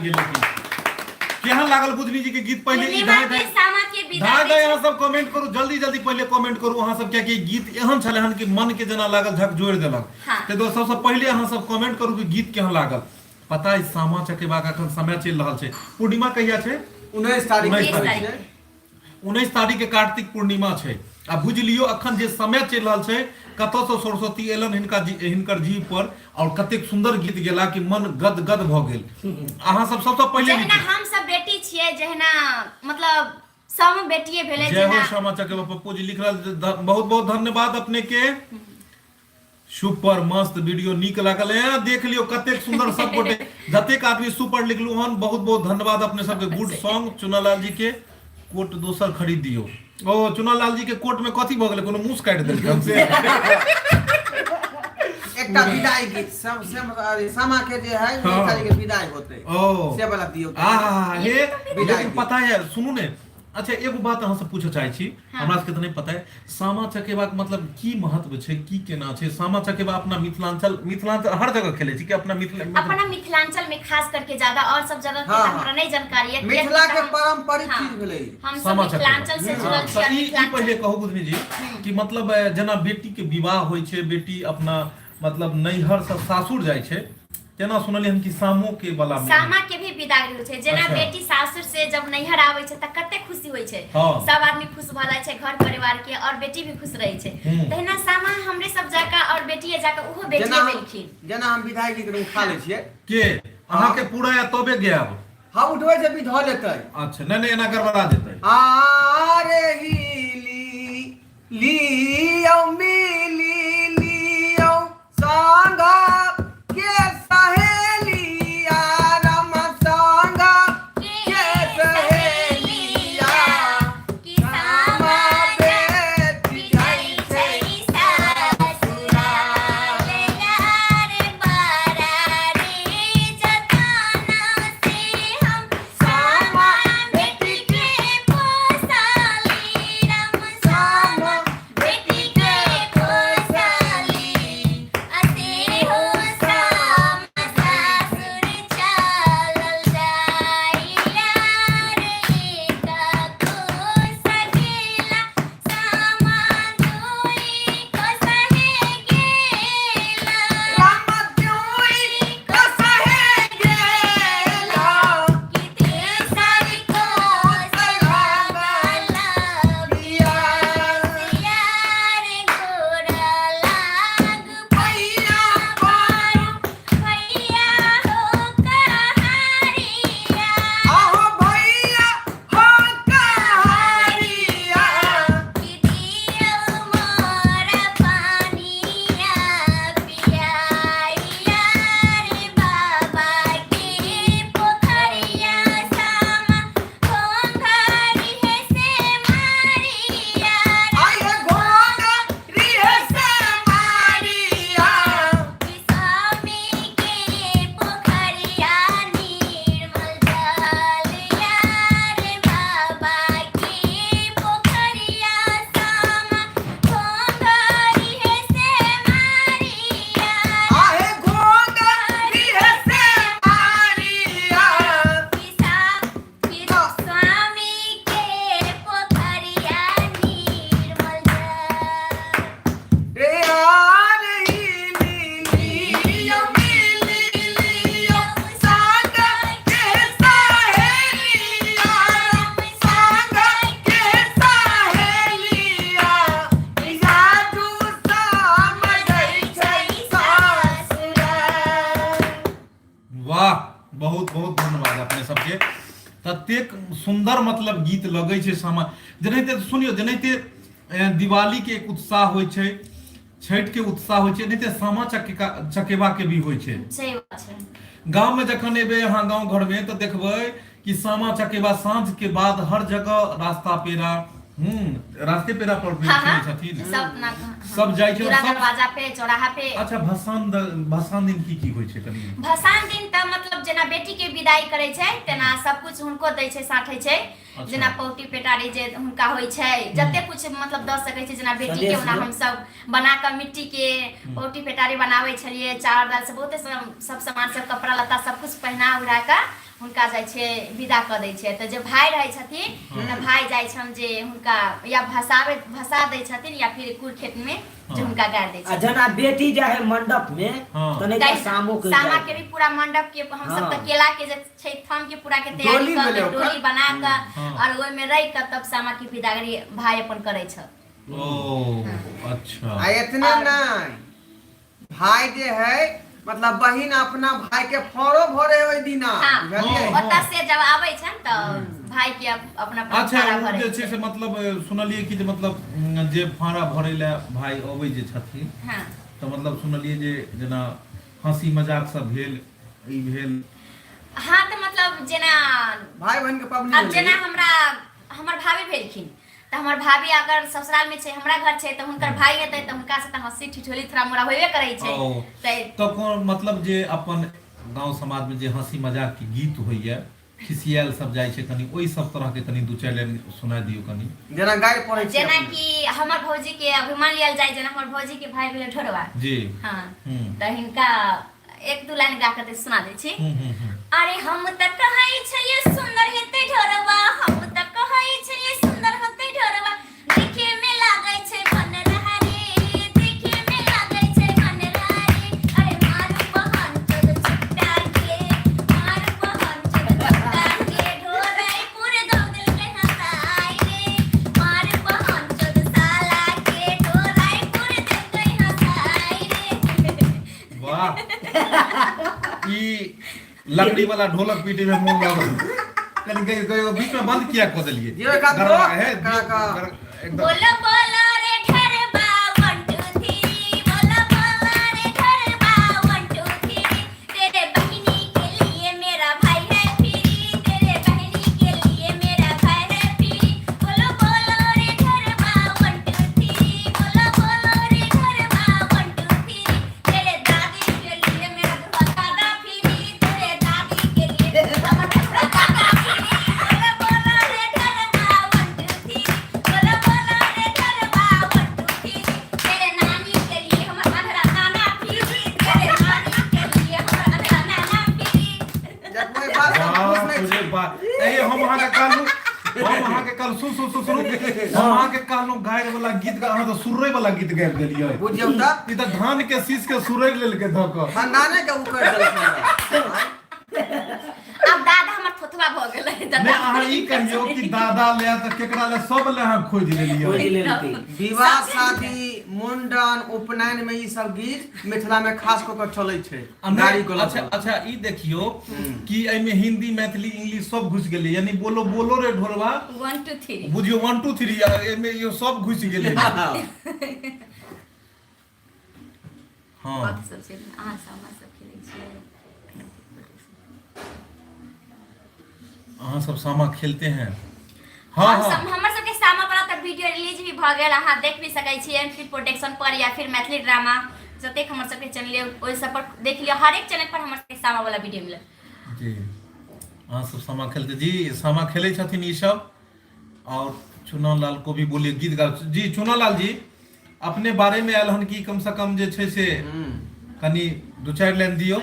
गेल लेकिन केहन लागल बुधनी जी के गीत पहले ई पूर्णिमा धाय के सामा के विदा धाय दै अहाँ सब कमेंट करू जल्दी जल्दी पहले कमेंट करू अहाँ सब कियाकि गीत एहन छले हन कि मन के जना लागल झक जोड़ देलक हाँ। ते दोस्त सबसे पहले अहाँ सब कमेंट करू कि गीत केहन लागल पता है सामा चकेबा का अखन समय चल रहल छै पूर्णिमा कहिया छै 19 तारीख 19 के तारीख। छै। 19 तारीख के कार्तिक पूर्णिमा छै आ बुझ लियो अखन जे समय चल रहल छै कतौ से सरस्वती एलन हिनकर जीव पर और कतेक सुंदर गीत गेला कि मन गद गद भ गेल अहाँ सब सबसे पहले जहिना हम सब बेटी छियै जहिना मतलब सब बेटिए भेलै जय हो जेना श्यामा चकेबा पप्पू जी लिख रहल बहुत बहुत धन्यवाद अपने के सुपर मस्त वीडियो नीक लागल है देख लियो कतेक सुंदर सब गोटे जतेक आदमी सुपर लिखलु हन बहुत बहुत धन्यवाद अपने सबके गुड सॉन्ग चुनालाल जी के कोट दोसर खरीद दियो ओ चुनालाल जी के कोट में कथी भ गेलै कोनो मूस काटि देलकै हमसे एकटा विदाई गीत सब सामा के जे है 19 तारीख के विदाई होते ओ से वाला दियो। हे विदाई लेकिन पता है सुनू ने अच्छा एगो बात अहाँ से पूछे चाहे छी हमरा सबके त नहीं पता है सामा चकेबा के मतलब की महत्व छै की केना छै सामा चकेबा अपना मिथिलांचल हर जगह खेले छी कि अपना अपना मिथिलांचल में खास करके ज्यादा और सब जगह के हाँ, हमरा नहीं जानकारी है मिथिला के हम- पारंपरिक हाँ, चीज भेलै हम सब सामा मिथिलांचल से जुड़ल छी चकेबा ई मिथिलांचल पहले कहू बुधनी जी कि मतलब जना बेटी के विवाह होय छै बेटी अपना मतलब नैहर से सासुर जाय छै केना सुनलियै हम कि सामो के वाला में सामा के भी विदाई होइ छै जेना अच्छा। बेटी सासुर से जब नैहर आबै छै त कते खुशी होइ छै हाँ। सब आदमी खुश भ जाइ छै घर परिवार के और बेटी भी खुश रहै छै तहिना सामा हमरे सब जाका और बेटिए जाका उहो बेटिए मिलखिन जेना हम विदाई गीत उठा लै छियै के अहाँ के पूरा या तबे गयब हम उठबै छै विध लेतै अच्छा नहीं एना गड़बड़ा जेतै आरे लियो मिली लियो संगा के सहेलिया रम संगा के सहेलिया कि सामा बेटी गई छै ससुराल यार बारारी जताना से हम सामा बेटी के पोसाली रम सामा बेटी के पोसाली अते हो सामा सासुर चलल जाई यार एका को सहेला सामा दुई को सहे गेला राम जोई कसहे गेला कि तेसारी को सलागला यार गोरा लाग भैया पारू भैया हो कहारिया आहो भैया हो कहारिया कि दियो मोरा पानिया पियाइया रे बाबा के पोखरिया सामा घोंघरी है से मारिया आये घोड़ा रिहे से मारिया कि स्वामी के पोखरिया निर्मल जल यार बाबा के पोखरिया सामा घोंघरी है से मारिया आहे घोड़ा रिहे से मारिया कि स्वामी के पोखरिया निर्मल जल रे आरे लियो मिलियो संगा के सहेलिया संगा के सहेलिया जादू समझै छै ससुराल। वाह बहुत बहुत धन्यवाद अपने सबके ततेक सुंदर मतलब गीत लगै छै सामा जेनाहिते सुनियो जेनाहिते दिवाली के एक उत्साह होइ छै छठ के उत्साह होइ छै एनाहिते सामा चकेबा के भी होइ छै सही बात छै गांव में जखन एबे यहाँ गांव घर में तो देखबै कि सामा चकेबा साँझ के बाद हर जगह रास्ता पेरा रास्ते पेरा पर भी हाँ, हाँ। खेलै छथिन सब ना सब जाइ छै दूरा सब दरवाजा पे चौराहा पे अच्छा भसान दिन की होइ छै कनी भसान दिन त मतलब जेना बेटी के विदाई करे छै तेना सब कुछ हुनको दै छै साथे छै अच्छा। जेना पौटी पेटारी जे हुनका होइ छै जते कुछ मतलब द सकै छै जेना बेटी के ओना हम सब बना के मिट्टी के पौटी पेटारी बनावे छलिए चावल दाल से बहुते सब सामान सब कपड़ा लत्ता सब कुछ पहना उड़ा के हुनका जाइ छै विदा कऽ दै छै। तऽ जे भाई रहै छथिन तऽ भाई जाइ छन जे हुनका या भसा दै छथिन या फिर कुल खेत में जे हुनका गाड़ दै आ छथिन। जना बेटी जाए है मंडप में तो नहीं शामो के सामा के भी पूरा मंडप के हम सब त केला के जे छै थम के पूरा के तैयारी कर के डोली बना के और ओय में रह के तब सामा की विदागरी भाई अपन करे छ। ओ अच्छा। आ इतने नहीं, भाई जे है मतलब बहिन अपना भाई के फरो भरे ओइ दिना बुझलिए। ओता से जब आबै छन त भाई के अपना अच्छा फाड़ा उ भरे जे छै से मतलब सुनलिए कि जे मतलब जे फाड़ा भरे ले भाई अबै जे छथिन हां तो मतलब सुनलिए जे जेना हंसी मजाक सब भेल ई भेल। हां त मतलब जेना भाई बहन के पबनी अब जेना हमर भाभी भेलखिन त हमर भाभी अगर ससुराल में छै हमरा घर छै त हुनकर भाई हेतै त हुनका से त हंसी ठिठोली थोड़ा मोड़ा होबे करै छै। तो कोन मतलब जे अपन गांव समाज में जे हंसी मजाक के गीत होइए खिसियाल सब जाय छै कनी ओई सब तरह के कनी दू चार लाइन सुना दियो कनी। जेना गाय पड़ै छै जेना कि हमर भौजी के अभिमान लियल जाय जेना हमर भौजी के भाई भेल ढोरवा जी हां त हिनका एक दू लाइन गा के सुना दै छी। अरे हम त कहै छियै सुंदर हेतै ढोरवा हम त कहै छियै सुंदर हेतै ढोरवा देखे में लागै छै बनरहा रे देखे में लागै छै बनरहा रे। अरे मारू बहन चल छुट्टा के मारू बहन चल छुट्टा के ढोराई पूरे दौगल के हंसाई रे मारू बहन चल साला के ढोराई पूरे दौगल हंसाई रे। वाह ई लकड़ी वाला ढोलक पीटे में मन लागल कनी कहीं बीच में बंद किया कर देलिए। ये का गड़बड़ है एकदम बोलो बोलो रे ढरबा 1 2 3 बोलो बोलो रे ढरबा 1 2 3 तेरे बहिनी के लिए मेरा भाई है फ्री तेरे बहिनी के लिए मेरा भाई है फ्री। बोलो बोलो रे ढरबा 1 2 3 बोलो बोलो रे ढरबा 1 2 3 तेरे दादी के लिए मेरा दादा फ्री तेरे दादी के लिए मेरा दादा फ्री। बोलो बोलो रे ढरबा 1 2 3 बोलो बोलो रे ढरबा 1 2 3 तेरे नानी के लिए हमर अधरा नाना फ्री तेरे नानी के लिए हमर अधरा नाना फ्री। जब कोई बात का पूछ नहीं तुझे बात ए हम अहाँ के कहलू हम अहाँ के कहलू सुन हम अहाँ के कहलू गाय वाला गीत का अहाँ तो सुरई वाला गीत गाबि देलियै। बुझियौ त ई त धान के शीश के सुरई लेल के धक खानदाने के उकर देलखिन। अब दादा हमर थोथवा भ गेलै ने अहाँ ई कहियो कि दादा ले त केकरा ले सब ले अहाँ खोज कोई लेलियै। ले लेती विवाह शादी मुंडन उपनयन में ई सब गीत मिथिला में खास क के चलै छै। नारी को अच्छा अच्छा ई देखियो कि एहि में हिंदी मैथिली इंग्लिश सब घुस गेलै यानी बोलो बोलो रे ढोलवा 1 2 3 बुझियो 1 2 3 एहि में यो सब घुस गेलै। हां बात सब छै अहाँ सामा सब खेलै छियै अहाँ सब सामा खेलते हैं। हाँ हम हाँ सब हमर सबके सामा वाला त वीडियो रिलीज भी भ गेल अहाँ देख भी सकै छियै फिर प्रोडक्शन पर या फिर मैथिली ड्रामा जतेक हमर सबके चैनल ओइ सब पर देख लियो हर एक चैनल पर हमर सबके सामा वाला वीडियो मिलत। जी अहाँ सब सामा खेलते जी सामा खेले छथिन ई सब। और चुनालाल को भी बोलिए गीत गा जी। चुनालाल जी अपने बारे में आयल हन कि कम से कम जे छै से कनी दू चार लाइन दियो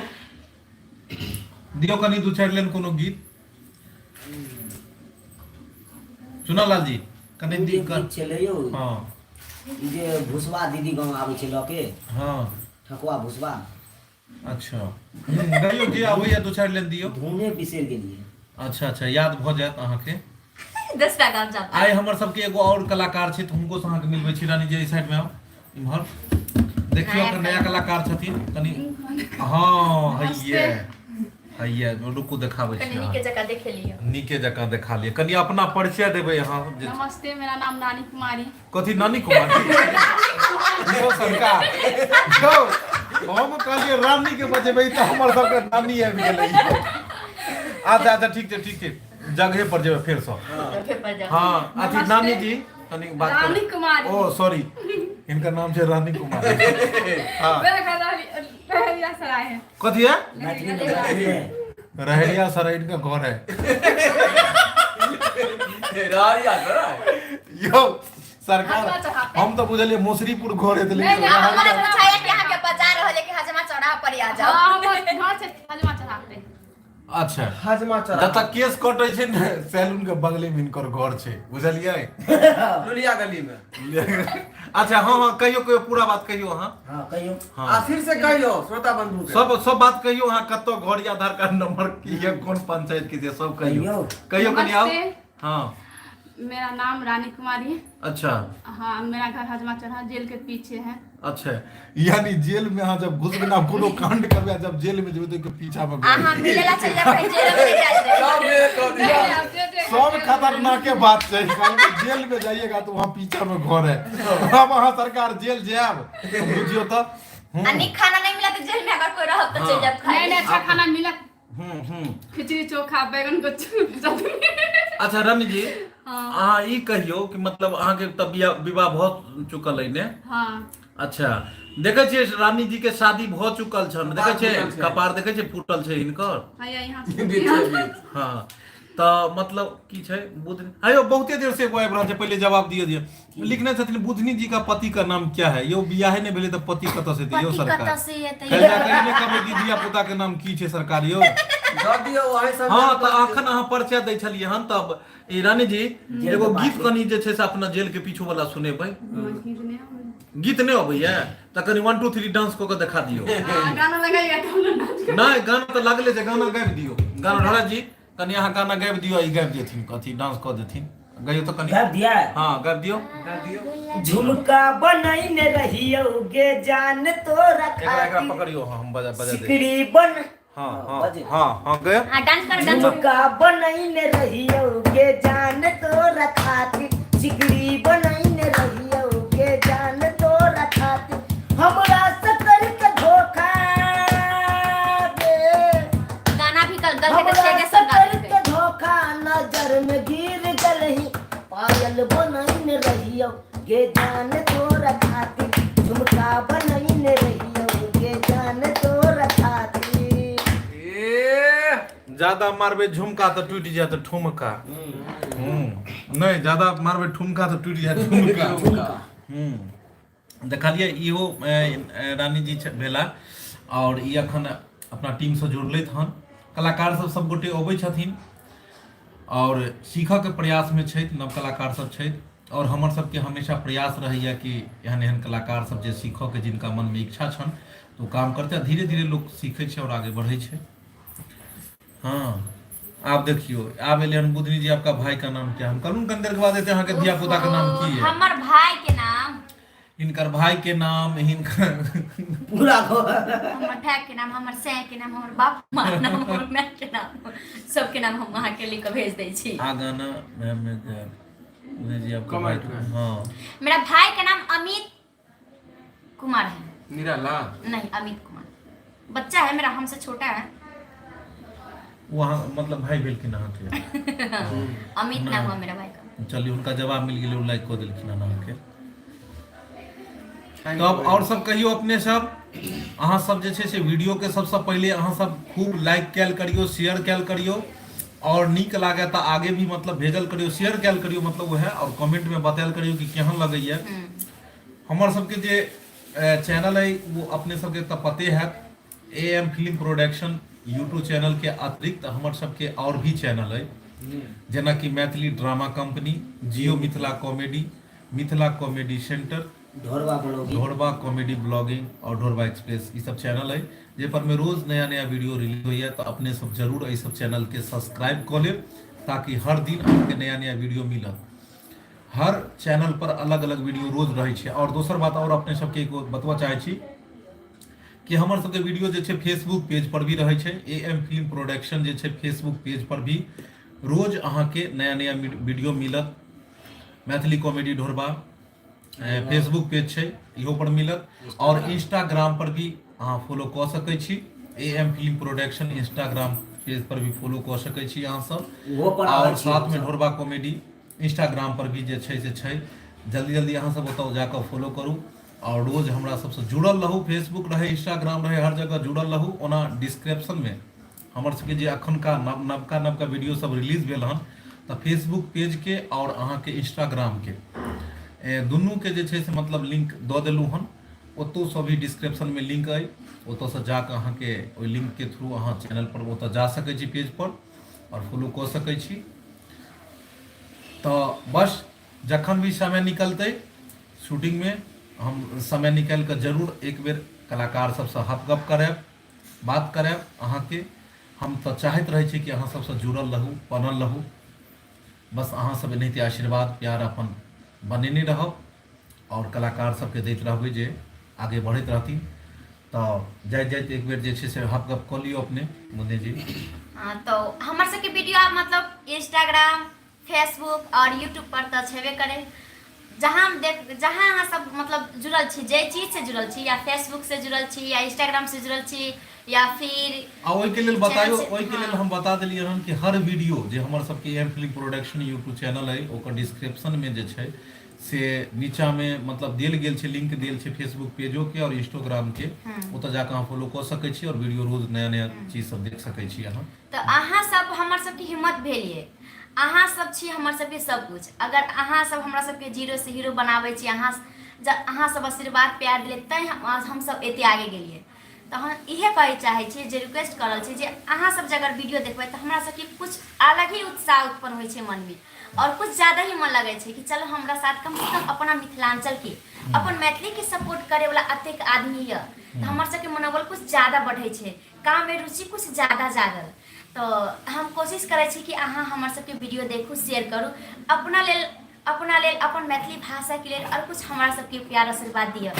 कनी दू चार लाइन कोनो गीत चुनालाल जी कनी दी कर चले यो हां ई जे भुसवा दीदी गांव आबै छै लके हां ठकुआ भुसवा अच्छा गाइयो जी आबैया दू चार लाइन दियो। धुने बिसर गेलिए। अच्छा अच्छा याद भ जायत अहाँ के 10 टा गाम जाता आइ हमर सबके एगो और कलाकार छै त हुनको से अहाँ के मिलबै छी रानी जी ई साइड में आओ इम्हर देखियो के नया कलाकार छथिन कनी हां हैया रुकू देखाबै छी कनी नीके जगह देखे लियो नीके जगह देखा लिए कनी अपना परिचय देबै अहाँ नमस्ते मेरा नाम नानी कुमारी। कथी नानी कुमारी यो सरकार जो हम कहलिए रानी के बजेबै त हमर सबके नानी आबि गेलै। अच्छा ठीक छै जगह पर जेबै फेर से फिर पर जाओ। हां अथी नानी जी तनी बात कर रानी कुमारी। ओ सॉरी इनका नाम छै रानी कुमारी। हां मेरा घर रहरिया सराय है। कथी है मैथिली में गाती है रहरिया सराय इनका घर है। यो सरकार हम तो बुझलिए मोसरीपुर घर है नहीं नहीं हमरा पूछाया कि अहाँ के बाजार रहले कि हजमा चौराहा पर आ जाओ। हाँ हम घर से हजमा चढ़ाते। अच्छा हजमा जब चौराहा तक केस कटे छै ने सैलून के बगले में इनकर घर छै बुझलियै लुलिया गली में। अच्छा हाँ हाँ कहियो पूरा बात कहियो अहाँ हाँ कहियो। हाँ आखिर से कहियो श्रोता बंधु के। सब बात कहियो अहाँ कतो घर या आधार कार्ड नंबर की है कौन पंचायत की है सब कहियो कहियो कनी आओ। नमस्ते। हाँ मेरा नाम रानी कुमारी। अच्छा हाँ, मेरा घर हजमा चौराहा जेल के पीछे है। अच्छा यानी जेल में अहाँ जब घुस ना कोनो कांड करबे जब जेल में जेबै तो पीछा में अहाँ मिलेला चल जा भाई जेल में डाल दे। सब मेरे कह दिया। सब खतरनाक बात छै कहीं जेल में जाइएगा तो वहाँ पीछा में घर है अब अहाँ सरकार जेल जाब तो बुझियो तो अन्नी खाना नहीं मिला तो जेल में अगर कोई रह तो चल जा नहीं नहीं, अच्छा खाना मिला। हम्म। खिचड़ी चोखा बैगन को चटनी। अच्छा रानी जी अहाँ ई कहियो कि मतलब अहाँ के तब विवाह भ चुकल है ने। हाँ अच्छा देखे छियै रानी जी के शादी भ चुकल छन देखे छियै कपार देखे छियै फूटल छै हिनकर। हाँ, यहाँ हाँ तो मतलब की छै बुधनी आयो बहुते देर से आबि रहल छै पहले जवाब दिए लिखने छथिन बुधनी जी का पति का नाम क्या है यो बियाहे ने भेले तो पति कतऽ से यो पति सरकार कतऽ से एतै कहिया कहिने कहबै कि धिया पुता के नाम की छै सरकार यो। दऽ दियौ वही सब। हाँ तो अखन अहाँ परिचय दै छलियै हन तब ई रानी जी एगो गीत कनी जे छै से अपना जेल के पीछू वाला सुनेबै गीत नहीं अबैया त कनी 1 2 3 डांस क के दिखा दियो। गाना लगाइए तो हम लोग नाच। नहीं गाना तो लगले जे गाना गाबि दियो गाना ढोला जी कनी अहाँ गाना गाबि दियो ई गाबि देथिन कथी डांस क देथिन गइयो तो कनी गाबि दिया। हां गाबि दियो। झुमका बनैने रहियो गे जान तोरा एकरा खातिर पकड़ियो हम बजा दे सिकड़ी बन। हां हां गए हां डांस कर डांस। झुमका बनैने रहियो गे जान तोरा खातिर सिकड़ी बनैने रहियो गे जान तोरा खातिर हमरा से करके धोखा दे। गाना भी कल गल के हमरा छेगे से सब गा करके धोखा नजर में गिर गलही पायल बनैने रहियो गे जान तोरा खातिर झुमका बनैने रहियो गे जान तोरा खातिर। ज्यादा मारबे झुमका तो टूट जाए तो ठुमका। नहीं ज्यादा मारबे ठुमका तो टूट जाए ठुमका। देखलिए इहो रानी जी भेला और ई अखन अपना टीम से जुड़लथि हन कलाकार सब गोटे अबै छथिन और सीखऽ के प्रयास में छथि नव कलाकार सब छथि और हमर सबके हमेशा प्रयास रहैया कि एहन एहन कलाकार सब जे सीखऽ के जिनका मन में इच्छा छन तो काम करते धीरे धीरे लोग सीखे छै और आगे बढ़े छै। हाँ आप देखियो आप एलियन बुधनी जी आपका भाई का नाम क्या हम करूँ कंदर के बाद यहाँ के धिया पुता का नाम की है हमर भाई के नाम इनकर भाई के नाम हिनकर पूरा हमर भाई के नाम हमर सै के नाम हमर बाप माँ के नाम हमर माँ के नाम सबके नाम हम वहाँ के लिख के भेज दै छी। आ गाना मैम जी आपका भाई हाँ मेरा भाई का नाम अमित कुमार है। निराला नहीं अमित कुमार बच्चा है मेरा हमसे छोटा है। वहाँ मतलब भाई भेल कि नहा के अमित नाम हुआ मेरा भाई का। चलिए उनका जवाब मिल गया लाइक को दिलखिन नहा के। तो अब और सब कहियो अपने सब अहाँ सब जे छै से वीडियो के सबसे पहले अहाँ सब खूब लाइक कैल करियो शेयर कैल करियो और नीक लागे तो आगे भी मतलब भेजल करियो शेयर कैल करियो मतलब वो है और कमेंट में बतायल करियो कि केहन लगैया। हमर सबके जे चैनल है वो अपने सबके तो पते है AM film production YouTube channel के अतिरिक्त हमर सबके और भी चैनल है जेना कि Maithili drama company Jio Mithila comedy centre Dhorba comedy blogging और ढोरबा एक्सप्रेस ये सब चैनल है जे पर में रोज नया नया वीडियो रिलीज होइए तो अपने सब जरूर ये सब चैनल के सब्सक्राइब कर लेब ताकि हर दिन आपके नया नया वीडियो मिलत। हर चैनल पर अलग अलग वीडियो रोज रहे छै। और दोसर बात और अपने सबके एगो बतबा चाहे छी कि हमर सबके वीडियो जे छै फेसबुक पेज पर भी रहे छै AM फिल्म प्रोडक्शन जे छै फेसबुक पेज पर भी रोज अहाँ के नया नया वीडियो मिलत। मैथिली कॉमेडी ढोरबा फेसबुक पेज छै इहो पर मिलत और इंस्टाग्राम पर भी अहाँ फॉलो कऽ सकै छी AM film production Instagram page पर भी फॉलो कऽ सकै छी अहाँ सब और साथ में ढोरबा कॉमेडी इंस्टाग्राम पर भी जे छै से छै जल्दी जल्दी अहाँ सब ओतऽ जाकऽ फॉलो करू और रोज हमरा सबसे जुड़ल रहू फेसबुक रहे इंस्टाग्राम रहे हर जगह जुड़ल रहू। ओना डिस्क्रिप्शन में हमर सबके जे अखनका नवका वीडियो सब रिलीज भेल हन तऽ फेसबुक पेज के और अहाँ के इंस्टाग्राम के दुनू के जे छै से मतलब लिंक दऽ देलहुँ हन ओतौ से भी डिस्क्रिप्शन में लिंक अइ, ओतौ से जाके अहाँके ओहि लिंक के थ्रू अहाँ चैनल पर ओतऽ जा सकै छी, पेज पर और फॉलो कऽ सकै छी। तो बस जखन भी समय निकलते शूटिंग में हम समय निकाल कऽ जरूर एक बेर कलाकार सबसँ हाथ गप करायब, बात करायब। अहाँके हम तऽ चाहैत रहै छी कि अहाँ सबसँ जुड़ल रहू, बनल रहू। बस अहाँ सब एनाहिते आशीर्वाद प्यार अपन बनेने रहब और कलाकार सबके दैत रहबै जे आगे बढ़ैत रहथिन। तऽ जाइत जाइत एक बेर जे छै से हाथ गप कऽ लियौ अपने मुन्ने जी। तो हमर सबके वीडियो आप मतलब इंस्टाग्राम, फेसबुक और यूट्यूब पर तो छेबे करे। जहाँ अहाँ सब मतलब जुड़ल छी, जे चीज से जुड़ल छी, या फेसबुक से जुड़ल छी, या इंस्टाग्राम से जुड़ल छी, या फिर ओहिके लेल बताइयो, चैनल से- ओहिके लेल हम बता देलियै हन कि हर वीडियो जे हमर सबके M film production YouTube channel है ओकर डिस्क्रिप्शन में जे छै से नीचा में मतलब देल गेल छै, लिंक देल छै फेसबुक पेजो के और इंस्टाग्राम के। ओतऽ जाके अहाँ फॉलो कऽ सकै छी और वीडियो रोज नया नया चीज सब देख सकै छी अहाँ। तो अहाँ सब हमर सबके हिम्मत भेलिए, अहाँ सब छी हमर सबके सब कुछ। अगर अहाँ सब हमरा सबके जीरो से हीरो बनाबै छी, अहाँ सब आशीर्वाद प्यार दिले तैं हम सब एते आगे गेलिए। तो हम इहे कहे चाहे छी, जे रिक्वेस्ट करल छी जे अहाँ सब जे अगर वीडियो देखबै तो हमरा सबके कुछ अलग ही उत्साह उत्पन्न होइ छै मन में, और कुछ ज्यादा ही मन लगे छै कि चलो हमरा साथ कम से कम अपना मिथिलांचल के, अपन मैथिली के सपोर्ट करे वाला अतेक आदमी है, तो हमर सबके मनोबल कुछ ज्यादा बढ़े छै, काम में रुचि कुछ ज्यादा जागल। तो हम कोशिश करे छी कि अहाँ हमर सबके वीडियो देखू, शेयर करू, अपना लेल अपन मैथिली भाषा के लेल और कुछ हमरा सबके प्यार आशीर्वाद दिया,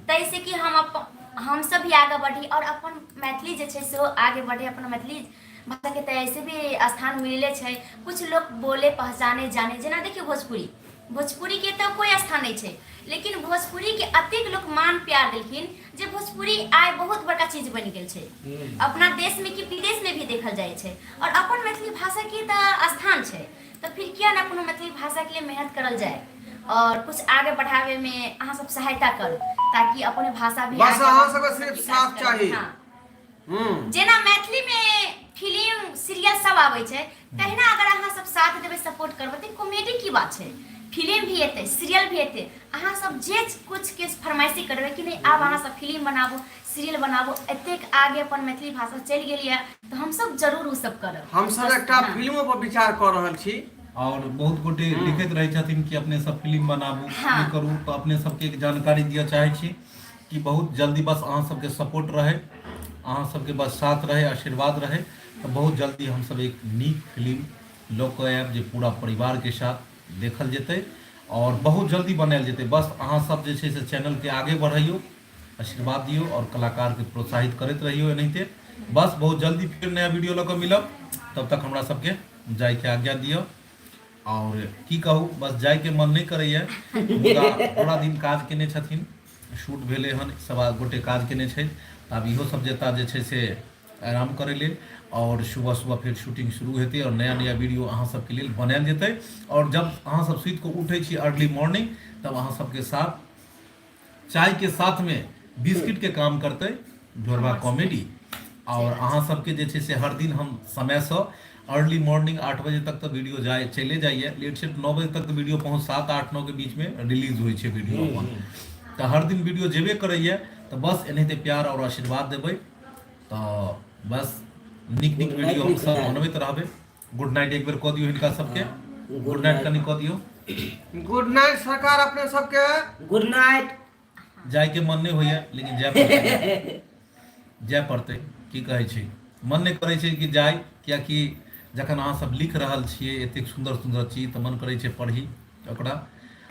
तैसे कि हम सब भी आगे बढ़ी और अपन मैथिली जे छै सेहो आगे बढ़े। अपन मैथिली भाषा के तो ऐसे भी स्थान मिलले छै, कुछ लोग बोले पहचाने जाने, जेना देखियो भोजपुरी के तो कोई स्थान नहीं छै, लेकिन भोजपुरी के अतेक लोग मान प्यार देलखिन जे भोजपुरी आइ बहुत बड़का चीज बन गेल छै, अपना देश में कि विदेश में भी देखल जाए छै। और अपन मैथिली भाषा के तो स्थान छै, तो फिर किया ना अपन मैथिली भाषा के लिए मेहनत करल जाए और कुछ आगे बढ़ावे में अहाँ सब सहायता करू, ताकि अपने भाषा भी बस आगे अहाँ बढ़ सबके सिर्फ साथ विकास करे। चाही। हाँ। जेना मैथिली में फिल्म सीरियल सब आबै छै, तहिना अगर अहाँ सब साथ देबै, सपोर्ट करबै, तो कॉमेडी की बात छै, फिल्म भी एतै, सीरियल भी एतै। अहाँ सब जे कुछ के फरमाइशी करबै कि नहीं आब अहाँ सब फिल्म बनाबो, सीरियल बनाबो, एतेक आगे अपन मैथिली भाषा चलि गेल है, तो हम सब जरूर उ सब करब। हम सब एकटा फिल्मो पर विचार कर रहल छी। और बहुत गोटे लिखैत रहै छथिन कि अपने सब फिल्म बनाबू, हाँ। करू। तो अपने सबके एक जानकारी दिअ चाहै छी कि बहुत जल्दी बस अहाँ सबके सपोर्ट रहे, अहाँ सबके बस साथ रहे, आशीर्वाद रहे, तो बहुत जल्दी हम सब एक नीक फिल्म लऽ कऽ आयब जे पूरा परिवार के साथ देखल जेतै और बहुत जल्दी बनायल जेतै। बस अहाँ सब जे छै से चैनल के आगे बढ़ैयौ, आशीर्वाद दियौ और कलाकार के प्रोत्साहित करैत रहियौ एनाहिते। बस बहुत जल्दी फिर नया वीडियो लऽ कऽ मिलब, तब तक हमरा सबके जाय के आज्ञा दियौ। और की कहू, बस जाय के मन नहीं करैया, पूरा दिन काज केने छथिन, शूट भेले हन, सब गोटे काज केने छै, आब इहो सब जेता जे छै से आराम करे लेल, और सुबह सुबह फिर शूटिंग शुरू हेतै और नया नया वीडियो अहाँ सबके लेल बनायल जेतै। और जब अहाँ सब सुति कऽ उठै छी अर्ली मॉर्निंग, तब अहाँ सबके साथ चाय के साथ में बिस्किट के काम करते ढोरबा कॉमेडी। और अहाँ सबके जे छै से हर दिन हम समय से अर्ली मॉर्निंग 8 बजे तक तो वीडियो चले जाइए, लेट से 9 बजे तक तो वीडियो पहुँच 7, 8, 9 के बीच में रिलीज होइ छै वीडियो अपन। तो हर दिन वीडियो जेबे करैए, तो बस एनाहिते प्यार और आशीर्वाद देबै, तो बस नीक नीक वीडियो हम सब बनबैत रहबै। गुड नाइट एक बेर कह दियौ हिनका सबके, गुड नाइट कनि कह दियौ। गुड नाइट सरकार अपने सबके। Good night. जाय के मन नहीं होइए, लेकिन जाय पड़तै, जाय पड़तै, की कहै छी, मन नहीं करै छै कि जाय, कियाकि जखन अहाँ सब लिख रहल छियै एतेक सुंदर सुंदर चीज, तो मन करै छै पढ़ी ओकरा।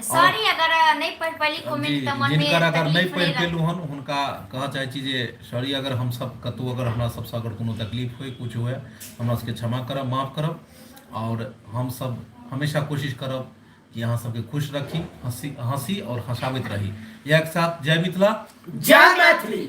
सॉरी अगर नहीं पढ़ पाइली कमेंट, तो मन में जिनकर अगर नहीं तकलीफ पढ़ि रहेगा। पेलहुँ हन हुनका कहऽ चाहै छी जे सॉरी, अगर हम सब कतहु अगर हमरा सबसँ अगर कोनो तकलीफ होय, कुछ हुए, हमरा सबके क्षमा करब, माफ करब। और हम सब हमेशा कोशिश करब कि अहाँ सबके खुश रखी, हंसी और हंसाबैत रही। एक साथ जय मिथिला, जय मैथिली।